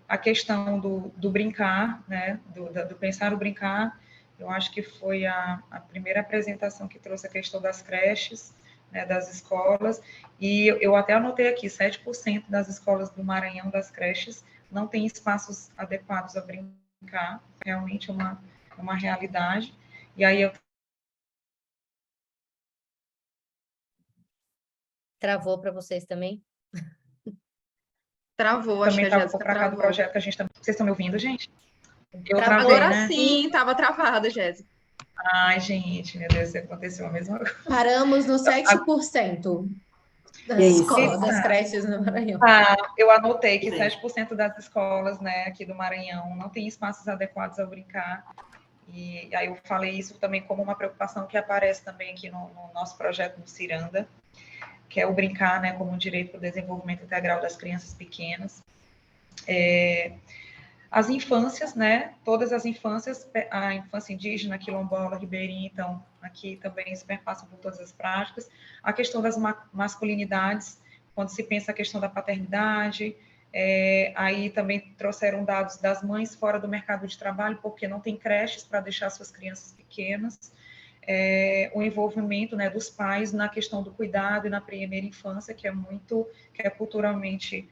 A questão do brincar, né, do pensar o brincar. Eu acho que foi a primeira apresentação que trouxe a questão das creches, né, das escolas, e eu até anotei aqui, 7% das escolas do Maranhão, das creches, não tem espaços adequados a brincar, realmente é uma realidade, e aí eu... Travou para vocês também? Travou, acho que também a estava um Jéssica pouco para cá do travou. projeto que a gente... Vocês estão me ouvindo, gente? Eu Travou. travei, Agora né? sim, estava travada, Jéssica. Ai, gente, meu Deus, aconteceu a mesma coisa. Paramos no 7% das escolas, das creches no Maranhão. Eu anotei que 7% das escolas, né, aqui do Maranhão não tem espaços adequados a brincar. E aí eu falei isso também como uma preocupação que aparece também aqui no nosso projeto no Ciranda, que é o brincar, né, como um direito para o desenvolvimento integral das crianças pequenas. As infâncias, né, todas as infâncias, a infância indígena, quilombola, ribeirinha, então, aqui também se perpassa por todas as práticas. A questão das masculinidades, quando se pensa a questão da paternidade, aí também trouxeram dados das mães fora do mercado de trabalho, porque não tem creches para deixar suas crianças pequenas, o envolvimento, né, dos pais na questão do cuidado e na primeira infância, que é culturalmente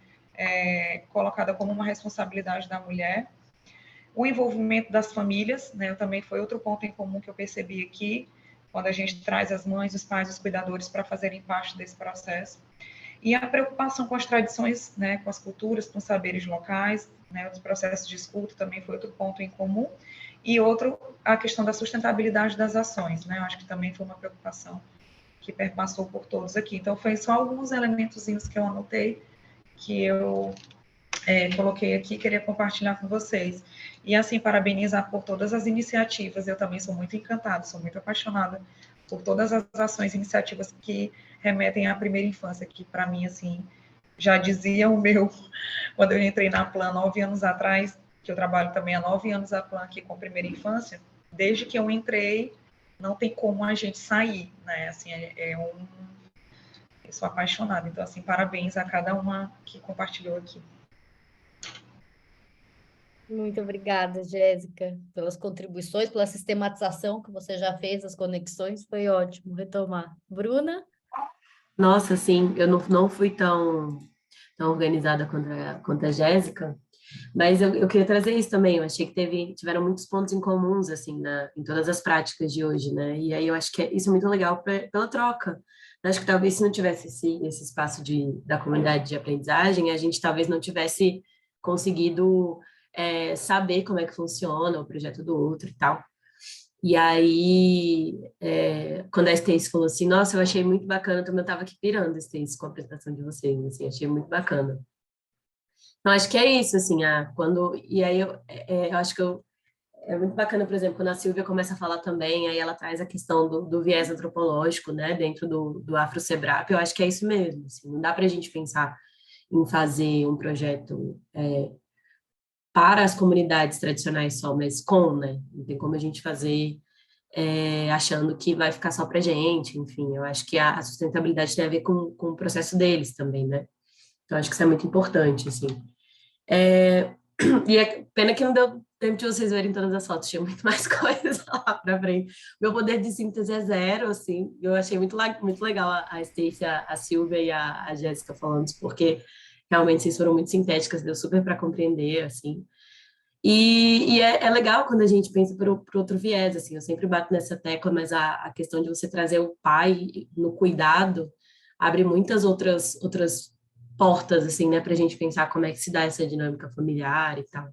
colocada como uma responsabilidade da mulher. O envolvimento das famílias, né, também foi outro ponto em comum que eu percebi aqui, quando a gente traz as mães, os pais, os cuidadores para fazerem parte desse processo. E a preocupação com as tradições, né, com as culturas, com os saberes locais, né, os processos de escuta também foi outro ponto em comum. E outro, a questão da sustentabilidade das ações, né, eu acho que também foi uma preocupação que perpassou por todos aqui. Então, foi só alguns elementozinhos que eu anotei, que eu coloquei aqui, queria compartilhar com vocês. E, assim, parabenizar por todas as iniciativas. Eu também sou muito encantada, sou muito apaixonada por todas as ações e iniciativas que remetem à primeira infância, que, para mim, assim, já dizia o meu, quando eu entrei na Plan 9 anos atrás, que eu trabalho também há 9 anos a Plan aqui com primeira infância, desde que eu entrei, não tem como a gente sair, né? Assim, eu sou apaixonada. Então, assim, parabéns a cada uma que compartilhou aqui. Muito obrigada, Jéssica, pelas contribuições, pela sistematização que você já fez, as conexões, foi ótimo retomar. Bruna? Nossa, assim, eu não fui tão organizada quanto a Jéssica, mas eu queria trazer isso também. Eu achei que tiveram muitos pontos em comuns, assim, em todas as práticas de hoje, né? E aí eu acho que isso é muito legal pela troca. Eu acho que talvez se não tivesse esse espaço da comunidade de aprendizagem, a gente talvez não tivesse conseguido saber como é que funciona o projeto do outro e tal. E aí, quando a Stacy falou assim, nossa, eu achei muito bacana, também eu estava aqui pirando, Stacy, com a apresentação de vocês, assim, achei muito bacana. Então, acho que é isso, assim, e aí eu acho que é muito bacana, por exemplo, quando a Silvia começa a falar também, aí ela traz a questão do viés antropológico, né, dentro do Afro-Sebrap, eu acho que é isso mesmo, assim, não dá para a gente pensar em fazer um projeto para as comunidades tradicionais só, mas né? Não tem como a gente fazer achando que vai ficar só para gente, enfim, eu acho que a sustentabilidade tem a ver com o processo deles também, né? Então, acho que isso é muito importante, assim. E é pena que não deu tempo de vocês verem todas as fotos, tinha muito mais coisas lá para frente. Meu poder de síntese é zero, assim, eu achei muito legal a Stacy, a Silvia e a Jéssica falando isso, porque realmente vocês foram muito sintéticas, deu super para compreender, assim. E é legal quando a gente pensa por outro viés, assim, eu sempre bato nessa tecla, mas a questão de você trazer o pai no cuidado abre muitas outras portas, assim, né, para a gente pensar como é que se dá essa dinâmica familiar e tal.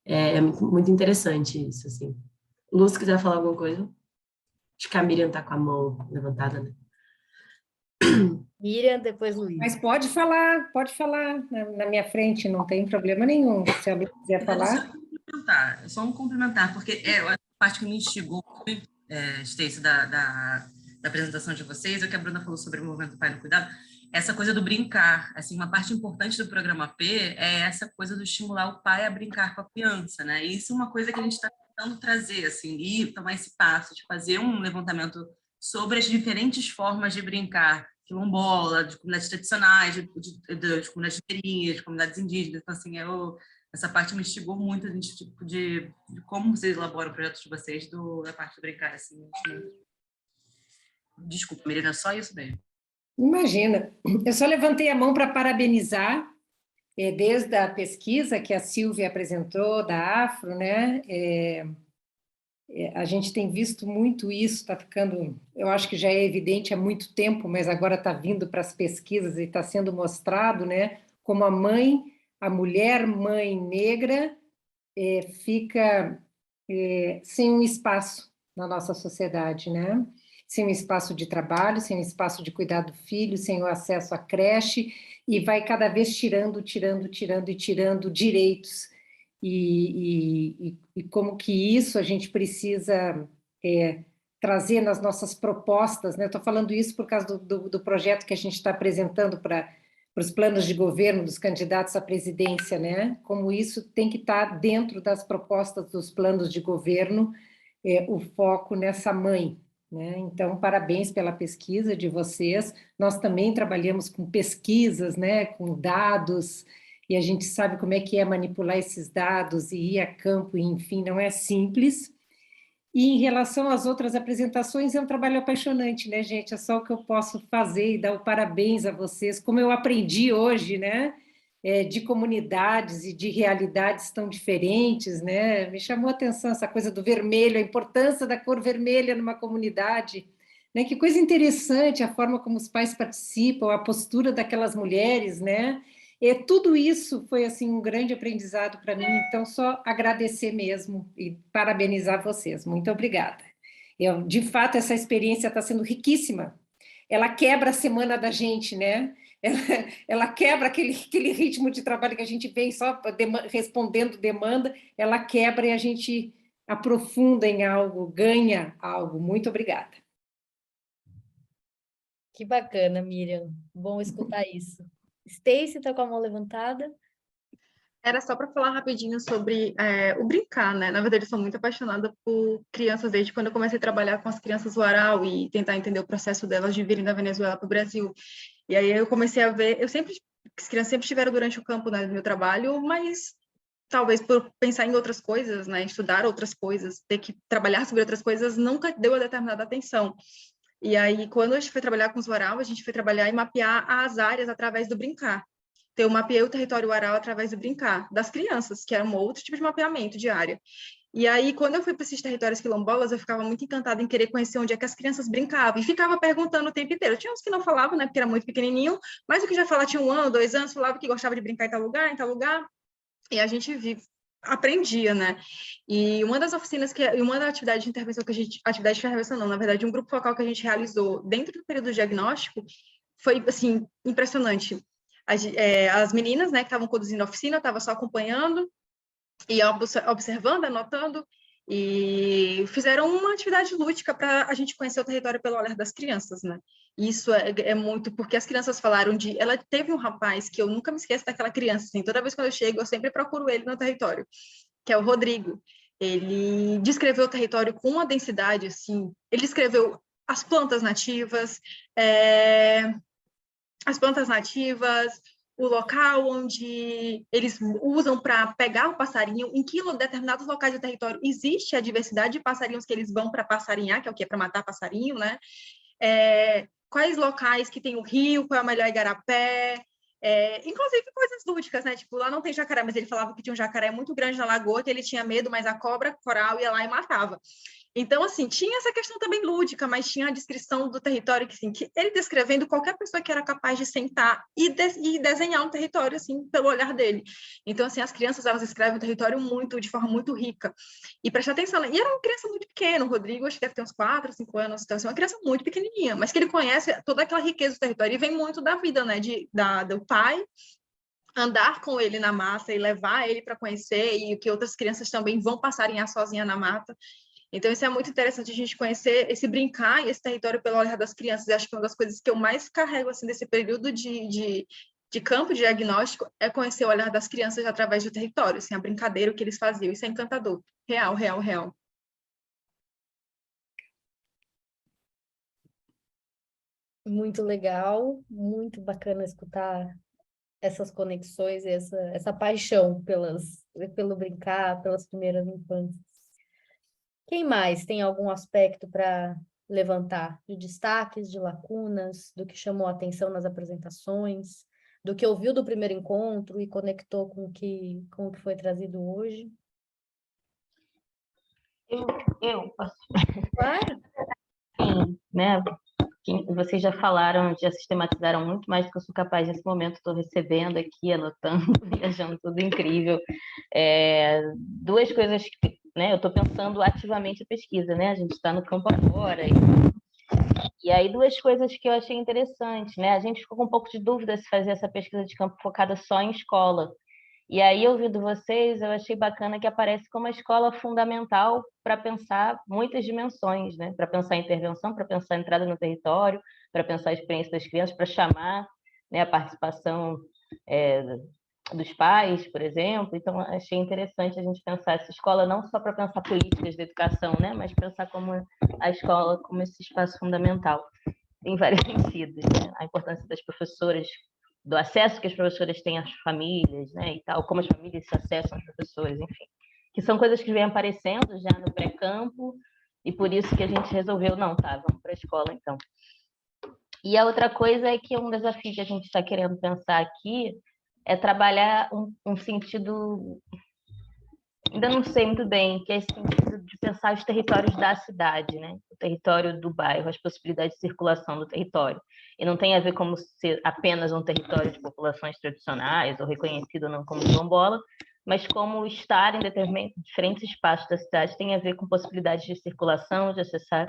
É muito, muito interessante isso, assim. Luz, quiser falar alguma coisa? Acho que a Miriam está com a mão levantada, né? Miriam, depois Luiz. Mas pode falar na minha frente, não tem problema nenhum. Se a Lu quiser falar. Só um complementar, porque a parte que me instigou muito, Stacy, da apresentação de vocês, é o que a Bruna falou sobre o movimento do pai no cuidado, essa coisa do brincar, assim, uma parte importante do programa P é essa coisa do estimular o pai a brincar com a criança, né? E isso é uma coisa que a gente está tentando trazer, assim, e tomar esse passo de fazer um levantamento sobre as diferentes formas de brincar, quilombola, de comunidades tradicionais, de comunidades ribeirinhas, de comunidades indígenas. Então, assim, essa parte me instigou muito, a gente, tipo, de como vocês elaboram o projeto de vocês, da parte do brincar, assim. Desculpa, Miriam, é só isso mesmo. Imagina, eu só levantei a mão para parabenizar, desde a pesquisa que a Silvia apresentou, da Afro, né? A gente tem visto muito isso, está ficando, eu acho que já é evidente há muito tempo, mas agora está vindo para as pesquisas e está sendo mostrado, né? Como a mulher mãe negra fica sem um espaço na nossa sociedade, né? Sem um espaço de trabalho, sem um espaço de cuidar do filho, sem o acesso à creche, e vai cada vez tirando direitos. E como que isso a gente precisa trazer nas nossas propostas, né? Estou falando isso por causa do projeto que a gente está apresentando para os planos de governo dos candidatos à presidência, né? Como isso tem que estar dentro das propostas dos planos de governo, o foco nessa mãe, né? Então, parabéns pela pesquisa de vocês. Nós também trabalhamos com pesquisas, né? Com dados, e a gente sabe como é que é manipular esses dados e ir a campo, e, enfim, não é simples. E em relação às outras apresentações, é um trabalho apaixonante, né, gente? É só o que eu posso fazer e dar o parabéns a vocês. Como eu aprendi hoje, né? De comunidades e de realidades tão diferentes, né? Me chamou a atenção essa coisa do vermelho, a importância da cor vermelha numa comunidade, né? Que coisa interessante a forma como os pais participam, a postura daquelas mulheres, né? E tudo isso foi assim um grande aprendizado para mim, então só agradecer mesmo e parabenizar vocês. Muito obrigada. De fato, essa experiência está sendo riquíssima. Ela quebra a semana da gente, né? Ela quebra aquele ritmo de trabalho que a gente vem só respondendo demanda, ela quebra e a gente aprofunda em algo, ganha algo. Muito obrigada. Que bacana, Miriam. Bom escutar isso. Stacy está com a mão levantada. Era só para falar rapidinho sobre o brincar, né? Na verdade, eu sou muito apaixonada por crianças desde quando eu comecei a trabalhar com as crianças do Aral e tentar entender o processo delas de virem da Venezuela para o Brasil. E aí eu comecei a ver, as crianças sempre estiveram durante o campo, né, do meu trabalho, mas talvez por pensar em outras coisas, né, estudar outras coisas, ter que trabalhar sobre outras coisas, nunca deu a determinada atenção. E aí, quando a gente foi trabalhar com os Aral, a gente foi trabalhar e mapear as áreas através do brincar. Então, eu mapeei o território Aral através do brincar, das crianças, que era um outro tipo de mapeamento de área. E aí, quando eu fui para esses territórios quilombolas, eu ficava muito encantada em querer conhecer onde é que as crianças brincavam, e ficava perguntando o tempo inteiro. Tinha uns que não falavam, né, porque era muito pequenininho, mas o que já falava tinha 1 ano, 2 anos, falava que gostava de brincar em tal lugar, e a gente aprendia, né? E uma das oficinas, uma da atividade de intervenção atividade de intervenção não, na verdade, um grupo focal que a gente realizou dentro do período diagnóstico, foi, assim, impressionante. As meninas, né, que estavam conduzindo a oficina, eu estava só acompanhando, e observando, anotando, e fizeram uma atividade lúdica para a gente conhecer o território pelo olhar das crianças, né? Isso é muito, porque as crianças falaram ela teve um rapaz que eu nunca me esqueço daquela criança, assim, toda vez que eu chego, eu sempre procuro ele no território, que é o Rodrigo. Ele descreveu o território com uma densidade, assim, ele descreveu as plantas nativas, o local onde eles usam para pegar o passarinho, em que determinados locais do território existe a diversidade de passarinhos que eles vão para passarinhar, que é o que? Para matar passarinho, né? Quais locais que tem o rio, qual é o melhor igarapé, inclusive coisas lúdicas, né? Tipo, lá não tem jacaré, mas ele falava que tinha um jacaré muito grande na lagoa, que ele tinha medo, mas a cobra coral ia lá e matava. Então, assim, tinha essa questão também lúdica, mas tinha a descrição do território que, assim, que ele descrevendo qualquer pessoa que era capaz de sentar e desenhar um território, assim, pelo olhar dele. Então, assim, as crianças, elas escrevem o território de forma muito rica. E prestar atenção, e era uma criança muito pequena, o Rodrigo, acho que deve ter uns 4, 5 anos, então, assim, uma criança muito pequenininha, mas que ele conhece toda aquela riqueza do território, e vem muito da vida, né, do pai, andar com ele na mata e levar ele para conhecer, e que outras crianças também vão passarinhar sozinha na mata. Então, isso é muito interessante a gente conhecer esse brincar e esse território pelo olhar das crianças. Eu acho que uma das coisas que eu mais carrego assim, desse período de campo de diagnóstico é conhecer o olhar das crianças através do território, assim, a brincadeira que eles faziam. Isso é encantador. Real, real, real. Muito legal, muito bacana escutar essas conexões, essa paixão pelo brincar, pelas primeiras infâncias. Quem mais tem algum aspecto para levantar de destaques, de lacunas, do que chamou a atenção nas apresentações, do que ouviu do primeiro encontro e conectou com o que foi trazido hoje? Eu posso. Claro. Sim, né? Vocês já falaram, já sistematizaram muito mais do que eu sou capaz nesse momento. Estou recebendo aqui, anotando, viajando, tudo incrível. Duas coisas que, né? Eu estou pensando ativamente a pesquisa, né? A gente está no campo agora. E aí, duas coisas que eu achei interessantes, né? A gente ficou com um pouco de dúvida se fazer essa pesquisa de campo focada só em escola. E aí, ouvindo vocês, eu achei bacana que aparece como a escola fundamental para pensar muitas dimensões, né? Para pensar a intervenção, para pensar a entrada no território, para pensar a experiência das crianças, para chamar, né, a participação dos pais, por exemplo. Então, achei interessante a gente pensar essa escola não só para pensar políticas de educação, né? Mas pensar como a escola como esse espaço fundamental, em vários sentidos, né? A importância das professoras, do acesso que as professoras têm às famílias, né, e tal, como as famílias se acessam às professoras, enfim, que são coisas que vêm aparecendo já no pré-campo, e por isso que a gente resolveu, não, tá, vamos para a escola, então. E a outra coisa é que um desafio que a gente está querendo pensar aqui é trabalhar um sentido ainda não sei muito bem, que é esse sentido de pensar os territórios da cidade, né? O território do bairro, as possibilidades de circulação do território. E não tem a ver como ser apenas um território de populações tradicionais, ou reconhecido não como quilombola, mas como estar em diferentes espaços da cidade tem a ver com possibilidades de circulação, de acessar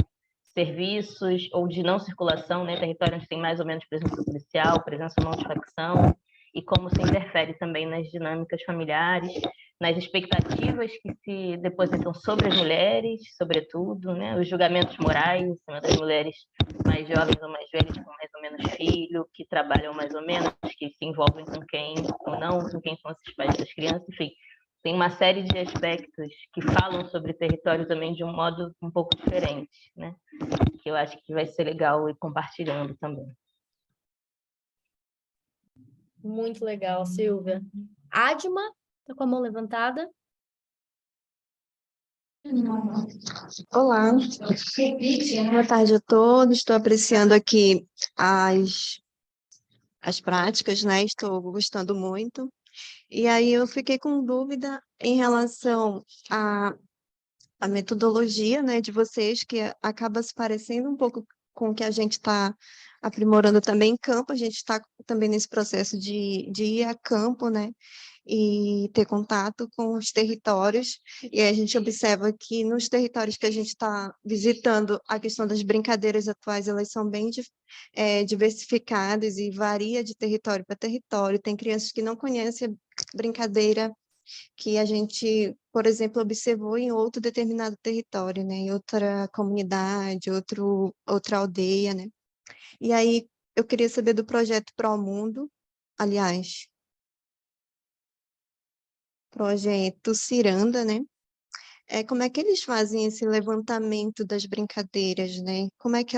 serviços, ou de não circulação, né? Território onde tem mais ou menos presença policial, presença ou não de facção, e como se interfere também nas dinâmicas familiares, nas expectativas que se depositam sobre as mulheres, sobretudo, né? Os julgamentos morais em cima das mulheres mais jovens ou mais velhas com mais ou menos filho, que trabalham mais ou menos, que se envolvem com quem ou não, com quem são esses pais das crianças, enfim. Tem uma série de aspectos que falam sobre território também de um modo um pouco diferente, né? Que eu acho que vai ser legal ir compartilhando também. Muito legal, Silvia. Adma, está com a mão levantada. Olá, boa tarde a todos. Estou apreciando aqui as práticas, né? Estou gostando muito. E aí eu fiquei com dúvida em relação à metodologia, né, de vocês, que acaba se parecendo um pouco com o que a gente está aprimorando também em campo. A gente está também nesse processo de ir a campo, né? E ter contato com os territórios, e a gente observa que nos territórios que a gente está visitando, a questão das brincadeiras atuais, elas são bem diversificadas e varia de território para território. Tem crianças que não conhecem a brincadeira que a gente, por exemplo, observou em outro determinado território, né, em outra comunidade, outra aldeia, né. E aí eu queria saber do projeto Promundo, aliás, projeto Ciranda, né? Como é que eles fazem esse levantamento das brincadeiras, né? Como é que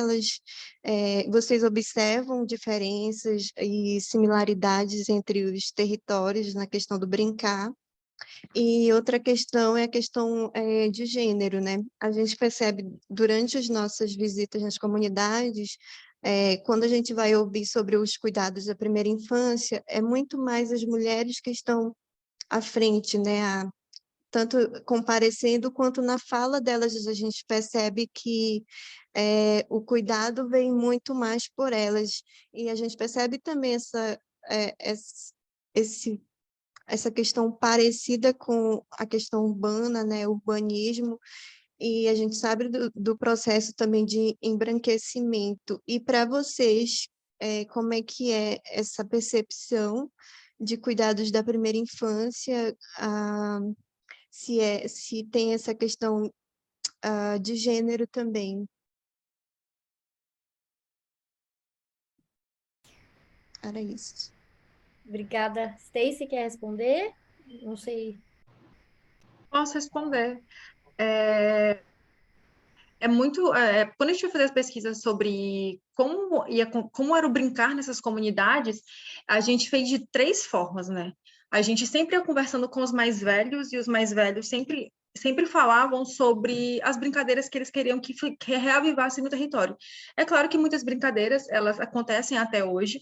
vocês observam diferenças e similaridades entre os territórios na questão do brincar? E outra questão é a questão de gênero, né? A gente percebe durante as nossas visitas nas comunidades, quando a gente vai ouvir sobre os cuidados da primeira infância, é muito mais as mulheres que estão à frente, né? Tanto comparecendo quanto na fala delas, a gente percebe que o cuidado vem muito mais por elas. E a gente percebe também essa questão parecida com a questão urbana, né? Urbanismo, e a gente sabe do processo também de embranquecimento. E para vocês, como é que é essa percepção de cuidados da primeira infância, se tem essa questão de gênero também? Era isso. Obrigada. Stacy, quer responder? Não sei. Posso responder. Quando a gente foi fazer as pesquisas sobre como era o brincar nessas comunidades, a gente fez de 3 formas, né? A gente sempre ia conversando com os mais velhos, e os mais velhos sempre falavam sobre as brincadeiras que eles queriam que reavivassem no território. É claro que muitas brincadeiras, elas acontecem até hoje,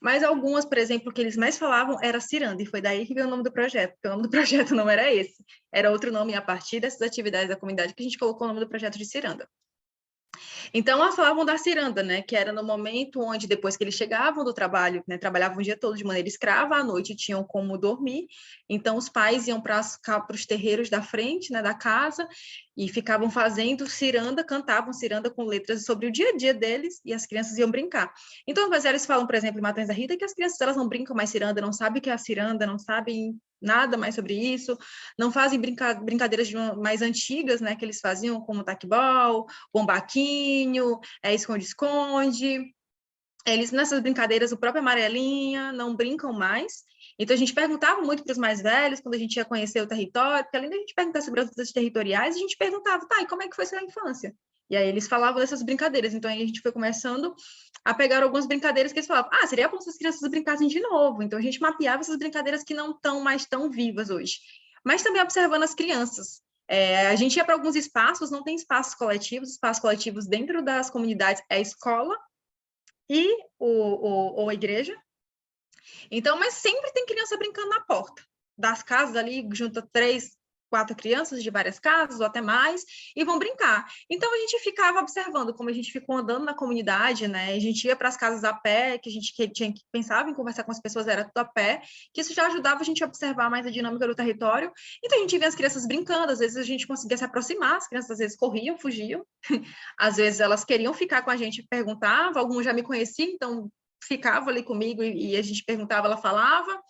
mas algumas, por exemplo, que eles mais falavam era ciranda, e foi daí que veio o nome do projeto, porque o nome do projeto não era esse, era outro nome, e a partir dessas atividades da comunidade que a gente colocou o nome do projeto de ciranda. Então, elas falavam da ciranda, né, que era no momento onde, depois que eles chegavam do trabalho, né, trabalhavam o dia todo de maneira escrava, à noite tinham como dormir, então os pais iam para os terreiros da frente, né, da casa, e ficavam fazendo ciranda, cantavam ciranda com letras sobre o dia a dia deles, e as crianças iam brincar. Então, mas eles falam, por exemplo, em Matões da Rita, que as crianças elas não brincam mais ciranda, não sabem o que é a ciranda, não sabem nada mais sobre isso, não fazem brincadeiras mais antigas, né, que eles faziam, como taquebol, bombaquinho, esconde-esconde. Eles, nessas brincadeiras, o próprio amarelinha, não brincam mais. Então, a gente perguntava muito para os mais velhos, quando a gente ia conhecer o território, porque além da gente perguntar sobre as lutas territoriais, a gente perguntava, tá, e como é que foi sua infância? E aí eles falavam dessas brincadeiras. Então, aí a gente foi começando a pegar algumas brincadeiras que eles falavam, seria bom se as crianças brincassem de novo. Então, a gente mapeava essas brincadeiras que não estão mais tão vivas hoje. Mas também observando as crianças. A gente ia para alguns espaços, não tem espaços coletivos dentro das comunidades é a escola e ou a igreja. Então, mas sempre tem criança brincando na porta das casas ali, junta 3, 4 crianças de várias casas, ou até mais, e vão brincar. Então, a gente ficava observando como a gente ficou andando na comunidade, né? A gente ia para as casas a pé, que a gente pensava em conversar com as pessoas, era tudo a pé, que isso já ajudava a gente a observar mais a dinâmica do território. Então, a gente via as crianças brincando, às vezes a gente conseguia se aproximar, as crianças às vezes corriam, fugiam, às vezes elas queriam ficar com a gente, perguntavam, alguns já me conheciam, então ficava ali comigo e a gente perguntava, ela falava.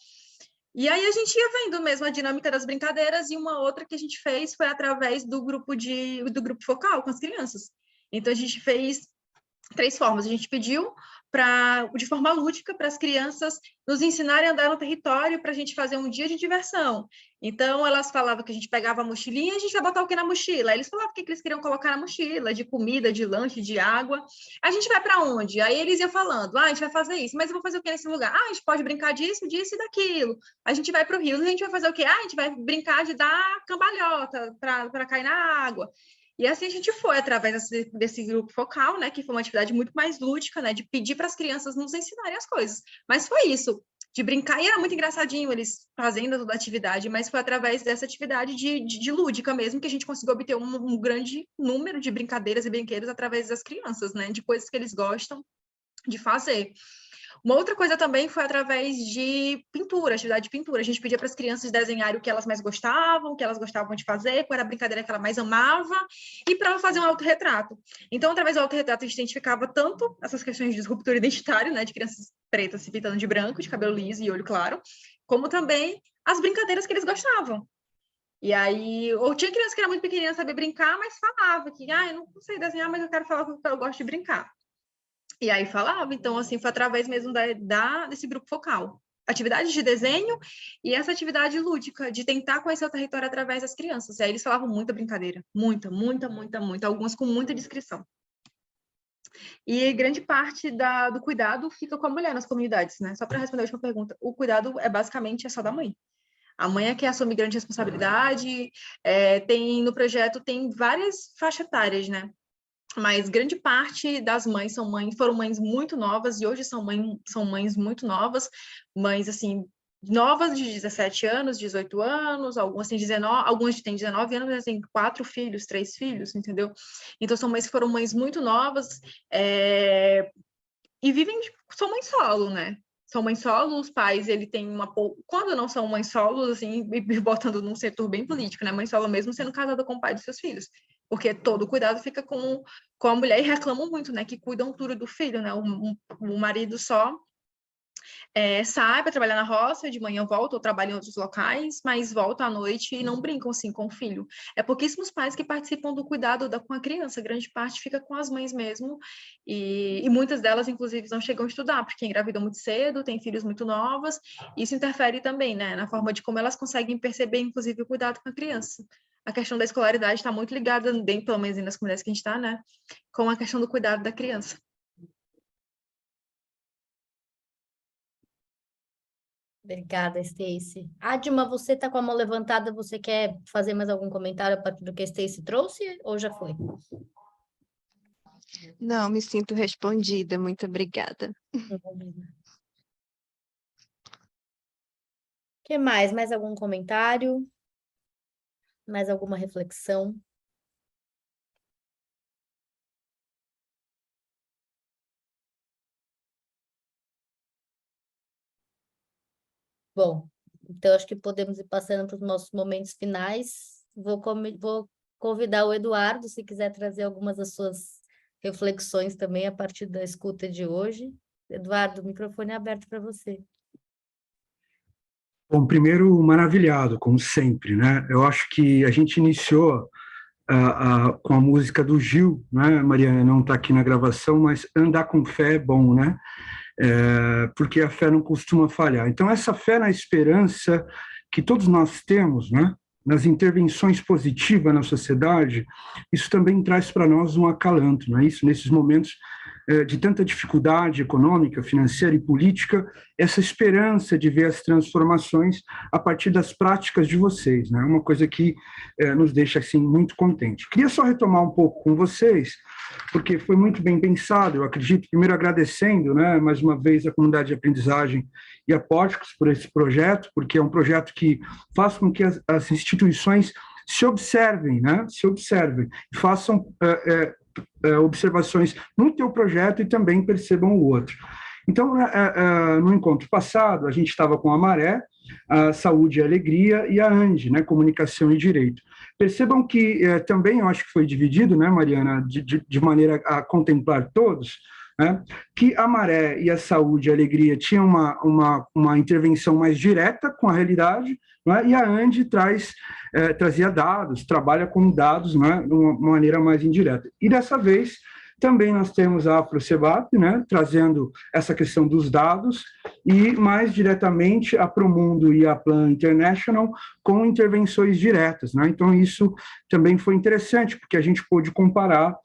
E aí a gente ia vendo mesmo a dinâmica das brincadeiras, e uma outra que a gente fez foi através do grupo focal com as crianças. Então a gente fez 3 formas. A gente pediu de forma lúdica para as crianças nos ensinarem a andar no território, para a gente fazer um dia de diversão. Então elas falavam que a gente pegava a mochilinha, e a gente vai botar o que na mochila? Aí eles falavam o que eles queriam colocar na mochila, de comida, de lanche, de água. A gente vai para onde? Aí eles iam falando, a gente vai fazer isso, mas eu vou fazer o que nesse lugar? A gente pode brincar disso, disso e daquilo. A gente vai para o rio, a gente vai fazer o quê? A gente vai brincar de dar cambalhota para cair na água. E assim a gente foi, através desse grupo focal, né, que foi uma atividade muito mais lúdica, né, de pedir para as crianças nos ensinarem as coisas. Mas foi isso, de brincar, e era muito engraçadinho eles fazendo toda a atividade, mas foi através dessa atividade de lúdica mesmo que a gente conseguiu obter um grande número de brincadeiras e brinquedos através das crianças, né, de coisas que eles gostam de fazer. Uma outra coisa também foi através de pintura, atividade de pintura. A gente pedia para as crianças desenharem o que elas mais gostavam, o que elas gostavam de fazer, qual era a brincadeira que ela mais amava, e para fazer um autorretrato. Então, através do autorretrato, a gente identificava tanto essas questões de ruptura identitária, né, de crianças pretas se pintando de branco, de cabelo liso e olho claro, como também as brincadeiras que eles gostavam. E aí, ou tinha criança que era muito pequenina, não sabia brincar, mas falava que, eu não sei desenhar, mas eu quero falar que eu gosto de brincar. E aí falava, então, assim, foi através mesmo desse grupo focal. Atividades de desenho e essa atividade lúdica, de tentar conhecer o território através das crianças. E aí eles falavam muita brincadeira, muita, algumas com muita descrição. E grande parte do cuidado fica com a mulher nas comunidades, né? Só para responder a última pergunta, o cuidado basicamente só da mãe. A mãe é que assume grande responsabilidade, no projeto tem várias faixas etárias, né? Mas grande parte das mães foram mães muito novas, e hoje são mães muito novas, mães, assim, novas de 17 anos, 18 anos, algumas têm 19, algumas têm 19 anos, mas têm 4 filhos, 3 filhos, entendeu? Então, são mães que foram mães muito novas, e são mães solo, né? São mães solo, os pais, ele tem quando não são mães solos, assim, botando num setor bem político, né? Mãe solo mesmo sendo casada com o pai dos seus filhos. Porque todo o cuidado fica com a mulher, e reclamam muito, né? Que cuidam tudo do filho, né? O marido só sai para trabalhar na roça, de manhã volta ou trabalha em outros locais, mas volta à noite e não brincam, assim, com o filho. É pouquíssimos pais que participam do cuidado com a criança, grande parte fica com as mães mesmo, e muitas delas, inclusive, não chegam a estudar, porque engravidam muito cedo, têm filhos muito novos, isso interfere também, né? Na forma de como elas conseguem perceber, inclusive, o cuidado com a criança. A questão da escolaridade está muito ligada, pelo menos nas comunidades que a gente está, né, com a questão do cuidado da criança. Obrigada, Stacy. Adma, você está com a mão levantada, você quer fazer mais algum comentário a partir do que a Stacy trouxe, ou já foi? Não, me sinto respondida, muito obrigada. O que mais? Mais algum comentário? Mais alguma reflexão? Bom, então acho que podemos ir passando para os nossos momentos finais. Vou convidar o Eduardo, se quiser trazer algumas das suas reflexões também a partir da escuta de hoje. Eduardo, o microfone é aberto para você. Bom, primeiro, maravilhado, como sempre, né? Eu acho que a gente iniciou com a música do Gil, né? A Mariana não está aqui na gravação, mas andar com fé é bom, né? Porque a fé não costuma falhar. Então, essa fé na esperança que todos nós temos, né? Nas intervenções positivas na sociedade, isso também traz para nós um acalanto, não é isso? Nesses momentos de tanta dificuldade econômica, financeira e política, essa esperança de ver as transformações a partir das práticas de vocês, né? Uma coisa que nos deixa assim muito contente. Queria só retomar um pouco com vocês, porque foi muito bem pensado, eu acredito, primeiro agradecendo, né, mais uma vez a comunidade de aprendizagem e a Pórticos por esse projeto, porque é um projeto que faz com que as instituições se observem, né? Se observem, façam observações no teu projeto e também percebam o outro. Então, no encontro passado, a gente estava com a Maré, a Saúde e Alegria, e a ANDI, né, Comunicação e Direito. Percebam que também, eu acho que foi dividido, né, Mariana, de maneira a contemplar todos, né, que a Maré e a Saúde e a Alegria tinham uma intervenção mais direta com a realidade, né, e a ANDI trazia dados, trabalha com dados, né, de uma maneira mais indireta. E dessa vez, também nós temos a AfroCebap, né, trazendo essa questão dos dados, e mais diretamente a Promundo e a Plan International com intervenções diretas, né? Então isso também foi interessante, porque a gente pôde comparar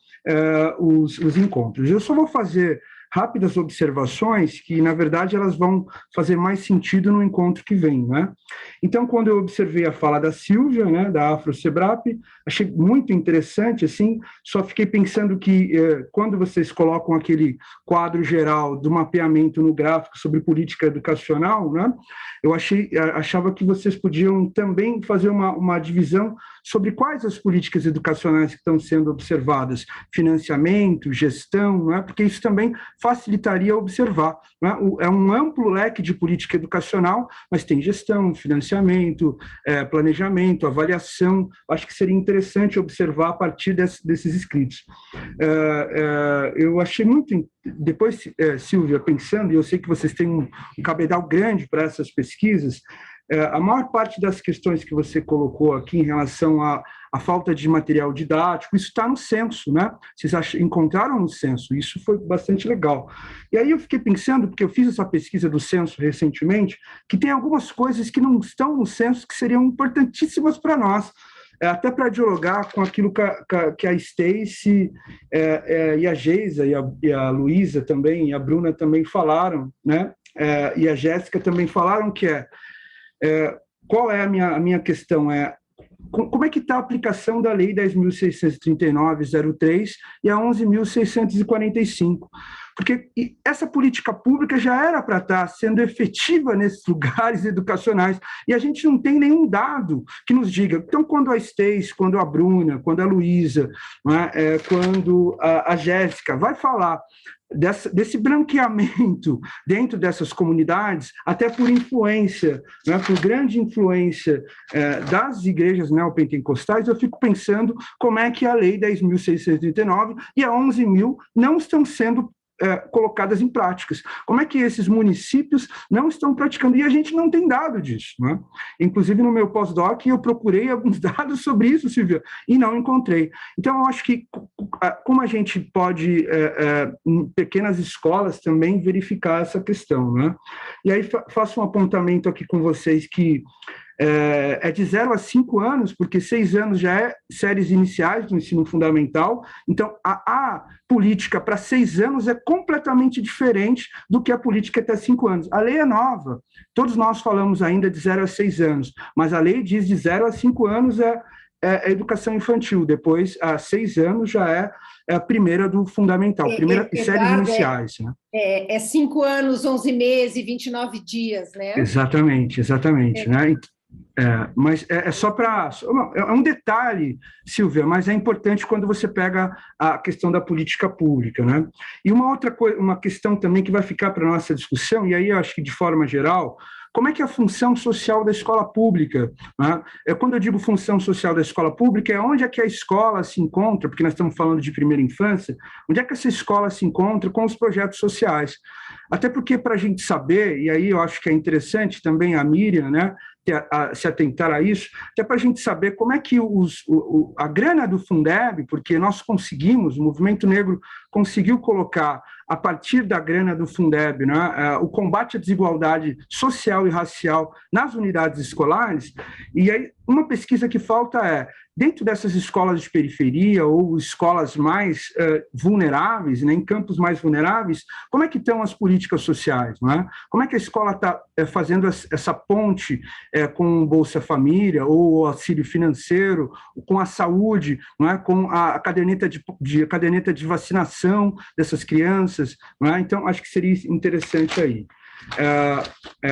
os encontros. Eu só vou fazer rápidas observações que, na verdade, elas vão fazer mais sentido no encontro que vem, né? Então, quando eu observei a fala da Silvia, né, da AfroCebap, achei muito interessante, assim, só fiquei pensando que quando vocês colocam aquele quadro geral do mapeamento no gráfico sobre política educacional, né, eu achava que vocês podiam também fazer uma divisão sobre quais as políticas educacionais que estão sendo observadas, financiamento, gestão, né, porque isso também facilitaria observar, né? É um amplo leque de política educacional, mas tem gestão, financiamento, planejamento, avaliação. Acho que seria interessante observar a partir desses escritos. Eu achei muito... Depois, Silvia, pensando, e eu sei que vocês têm um cabedal grande para essas pesquisas, a maior parte das questões que você colocou aqui em relação à falta de material didático, isso está no censo, né? Vocês encontraram no censo, isso foi bastante legal. E aí eu fiquei pensando, porque eu fiz essa pesquisa do censo recentemente, que tem algumas coisas que não estão no censo que seriam importantíssimas para nós, até para dialogar com aquilo que a Stacy e a Geisa e a Luísa também, e a Bruna também falaram, né? E a Jéssica também falaram, que qual é a minha questão? Como é que está a aplicação da Lei 10.639/03 e a 11.645? Porque essa política pública já era para estar sendo efetiva nesses lugares educacionais, e a gente não tem nenhum dado que nos diga. Então, quando a Stacy, quando a Bruna, quando a Luísa, né, quando a Jéssica vai falar desse branqueamento dentro dessas comunidades, até por influência, né, por grande influência das igrejas neopentecostais, eu fico pensando como é que a Lei 10.639 e a 11.000 não estão sendo colocadas em práticas. Como é que esses municípios não estão praticando? E a gente não tem dado disso, né? Inclusive, no meu pós-doc, eu procurei alguns dados sobre isso, Silvia, e não encontrei. Então, eu acho que, como a gente pode, em pequenas escolas, também verificar essa questão, né? E aí, faço um apontamento aqui com vocês que de 0 a 5 anos, porque 6 anos já é séries iniciais do ensino fundamental, então a política para 6 anos é completamente diferente do que a política até 5 anos. A lei é nova, todos nós falamos ainda de 0 a 6 anos, mas a lei diz de 0 a 5 anos é educação infantil, depois a 6 anos já é a primeira do fundamental, primeira séries iniciais. Né? 5 anos, 11 meses e 29 dias, né? Exatamente. Né? Mas é só para... É um detalhe, Silvia, mas é importante quando você pega a questão da política pública, né? E uma outra coisa, uma questão também que vai ficar para a nossa discussão, e aí eu acho que de forma geral, como é que é a função social da escola pública? Né? Quando eu digo função social da escola pública, é onde é que a escola se encontra, porque nós estamos falando de primeira infância, onde é que essa escola se encontra com os projetos sociais? Até porque, para a gente saber, e aí eu acho que é interessante também a Miriam, né, se atentar a isso, até para a gente saber como é que a grana do Fundeb, porque nós conseguimos, o Movimento Negro conseguiu colocar, a partir da grana do Fundeb, né, o combate à desigualdade social e racial nas unidades escolares, e aí uma pesquisa que falta dentro dessas escolas de periferia ou escolas mais vulneráveis, né, em campos mais vulneráveis, como é que estão as políticas sociais? Não é? Como é que a escola está fazendo essa ponte com Bolsa Família ou auxílio financeiro, com a saúde, não é? Com a caderneta de vacinação dessas crianças? Não é? Então, acho que seria interessante aí.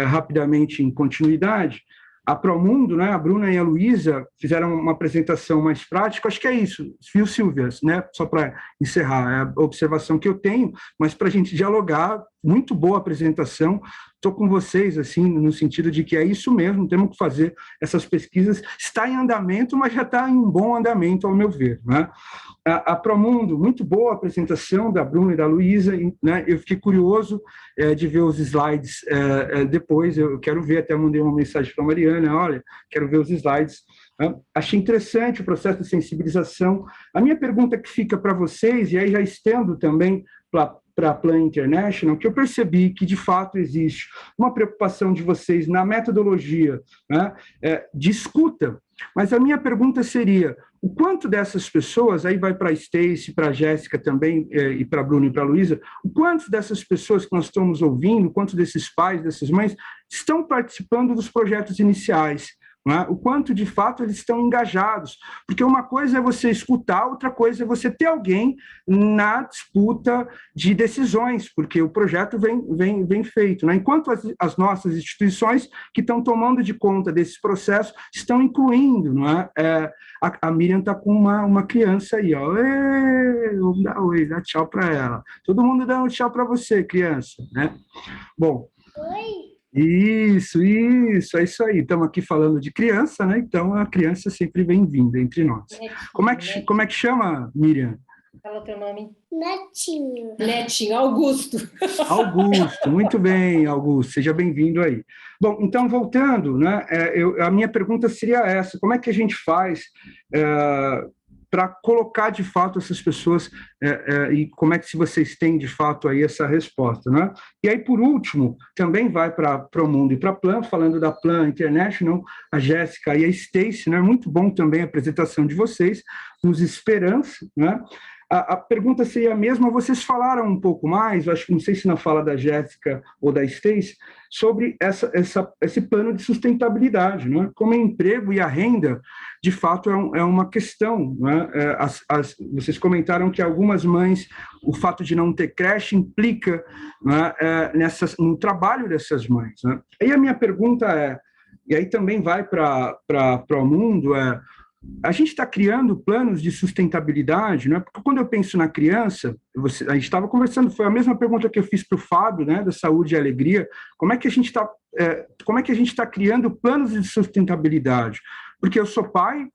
Rapidamente, em continuidade, A Promundo, né, a Bruna e a Luísa fizeram uma apresentação mais prática, acho que é isso, viu, Silvia, né, só para encerrar, é a observação que eu tenho, mas para a gente dialogar, muito boa apresentação, estou com vocês, assim, no sentido de que é isso mesmo, temos que fazer essas pesquisas, está em andamento, mas já está em um bom andamento, ao meu ver, né. A Promundo, muito boa a apresentação da Bruna e da Luísa, né? Eu fiquei curioso de ver os slides depois, eu quero ver, até mandei uma mensagem para a Mariana, olha, quero ver os slides. Achei interessante o processo de sensibilização. A minha pergunta que fica para vocês, e aí já estendo também para a Plan International, que eu percebi que, de fato, existe uma preocupação de vocês na metodologia, né, de escuta, mas a minha pergunta seria, o quanto dessas pessoas, aí vai para a Stacy, para a Jéssica também, e para a Bruna e para a Luísa, o quanto dessas pessoas que nós estamos ouvindo, o quanto desses pais, dessas mães, estão participando dos projetos iniciais, né? O quanto, de fato, eles estão engajados, porque uma coisa é você escutar, outra coisa é você ter alguém na disputa de decisões, porque o projeto vem feito, né? Enquanto as nossas instituições que estão tomando de conta desse processo estão incluindo, não é? A Miriam está com uma criança aí, ó. Vamos dar oi, dá tchau para ela. Todo mundo dá um tchau para você, criança, né? Bom. Oi. Isso, é isso aí. Estamos aqui falando de criança, né? Então a criança sempre bem-vinda entre nós. Como é que chama, Miriam? Fala o teu nome. Netinho. Netinho, Augusto. Augusto, muito bem, Augusto, seja bem-vindo aí. Bom, então, voltando, né, a minha pergunta seria essa, como é que a gente faz para colocar, de fato, essas pessoas, e como é que se vocês têm, de fato, aí essa resposta, né? E aí, por último, também vai para a Promundo e para a Plan, falando da Plan International, a Jéssica e a Stacy, né? Muito bom também a apresentação de vocês, nos Esperança, né? A pergunta seria a mesma, vocês falaram um pouco mais, eu acho que não sei se na fala da Jéssica ou da Stacy, sobre esse plano de sustentabilidade, né? Como o emprego e a renda, de fato, é uma questão, né? Vocês comentaram que algumas mães, o fato de não ter creche implica, né, no trabalho dessas mães, né? E a minha pergunta e aí também vai para o mundo, a gente está criando planos de sustentabilidade, né? Porque quando eu penso na criança, a gente estava conversando, foi a mesma pergunta que eu fiz para o Fábio, né, da saúde e alegria, como é que a gente está criando planos de sustentabilidade? Porque eu sou pai,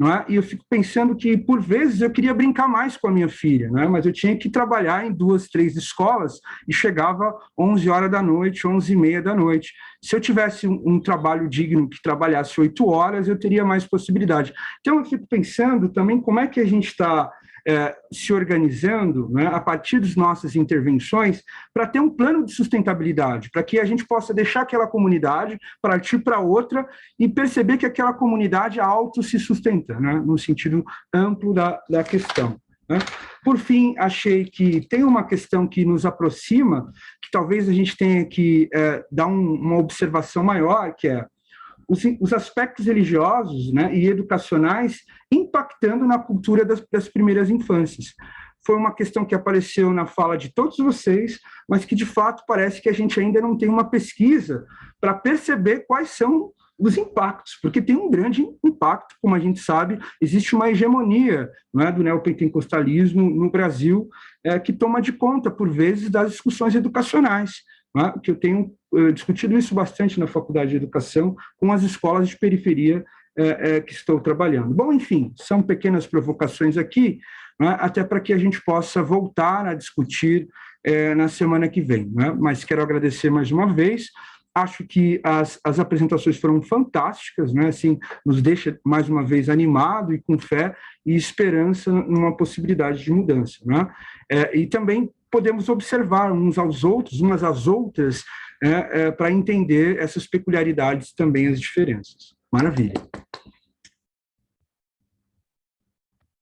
não é? E eu fico pensando que, por vezes, eu queria brincar mais com a minha filha, né? Mas eu tinha que trabalhar em 2, 3 escolas e chegava 11 horas da noite, 11h30 da noite. Se eu tivesse um trabalho digno que trabalhasse 8 horas, eu teria mais possibilidade. Então, eu fico pensando também como é que a gente está se organizando, né, a partir das nossas intervenções para ter um plano de sustentabilidade, para que a gente possa deixar aquela comunidade, partir para outra e perceber que aquela comunidade auto se sustenta, né, no sentido amplo da questão. Né? Por fim, achei que tem uma questão que nos aproxima, que talvez a gente tenha que dar uma observação maior, que é os aspectos religiosos, né, e educacionais impactando na cultura das primeiras infâncias. Foi uma questão que apareceu na fala de todos vocês, mas que, de fato, parece que a gente ainda não tem uma pesquisa para perceber quais são os impactos, porque tem um grande impacto, como a gente sabe, existe uma hegemonia, né, do neopentecostalismo no Brasil, que toma de conta, por vezes, das discussões educacionais, né, que eu tenho discutido isso bastante na Faculdade de Educação com as escolas de periferia que estou trabalhando. Bom, enfim, são pequenas provocações aqui, né, até para que a gente possa voltar a discutir na semana que vem. Né? Mas quero agradecer mais uma vez. Acho que as apresentações foram fantásticas, né? Assim, nos deixa mais uma vez animado e com fé e esperança numa possibilidade de mudança. Né? E também podemos observar uns aos outros, umas às outras, para entender essas peculiaridades também, as diferenças. Maravilha.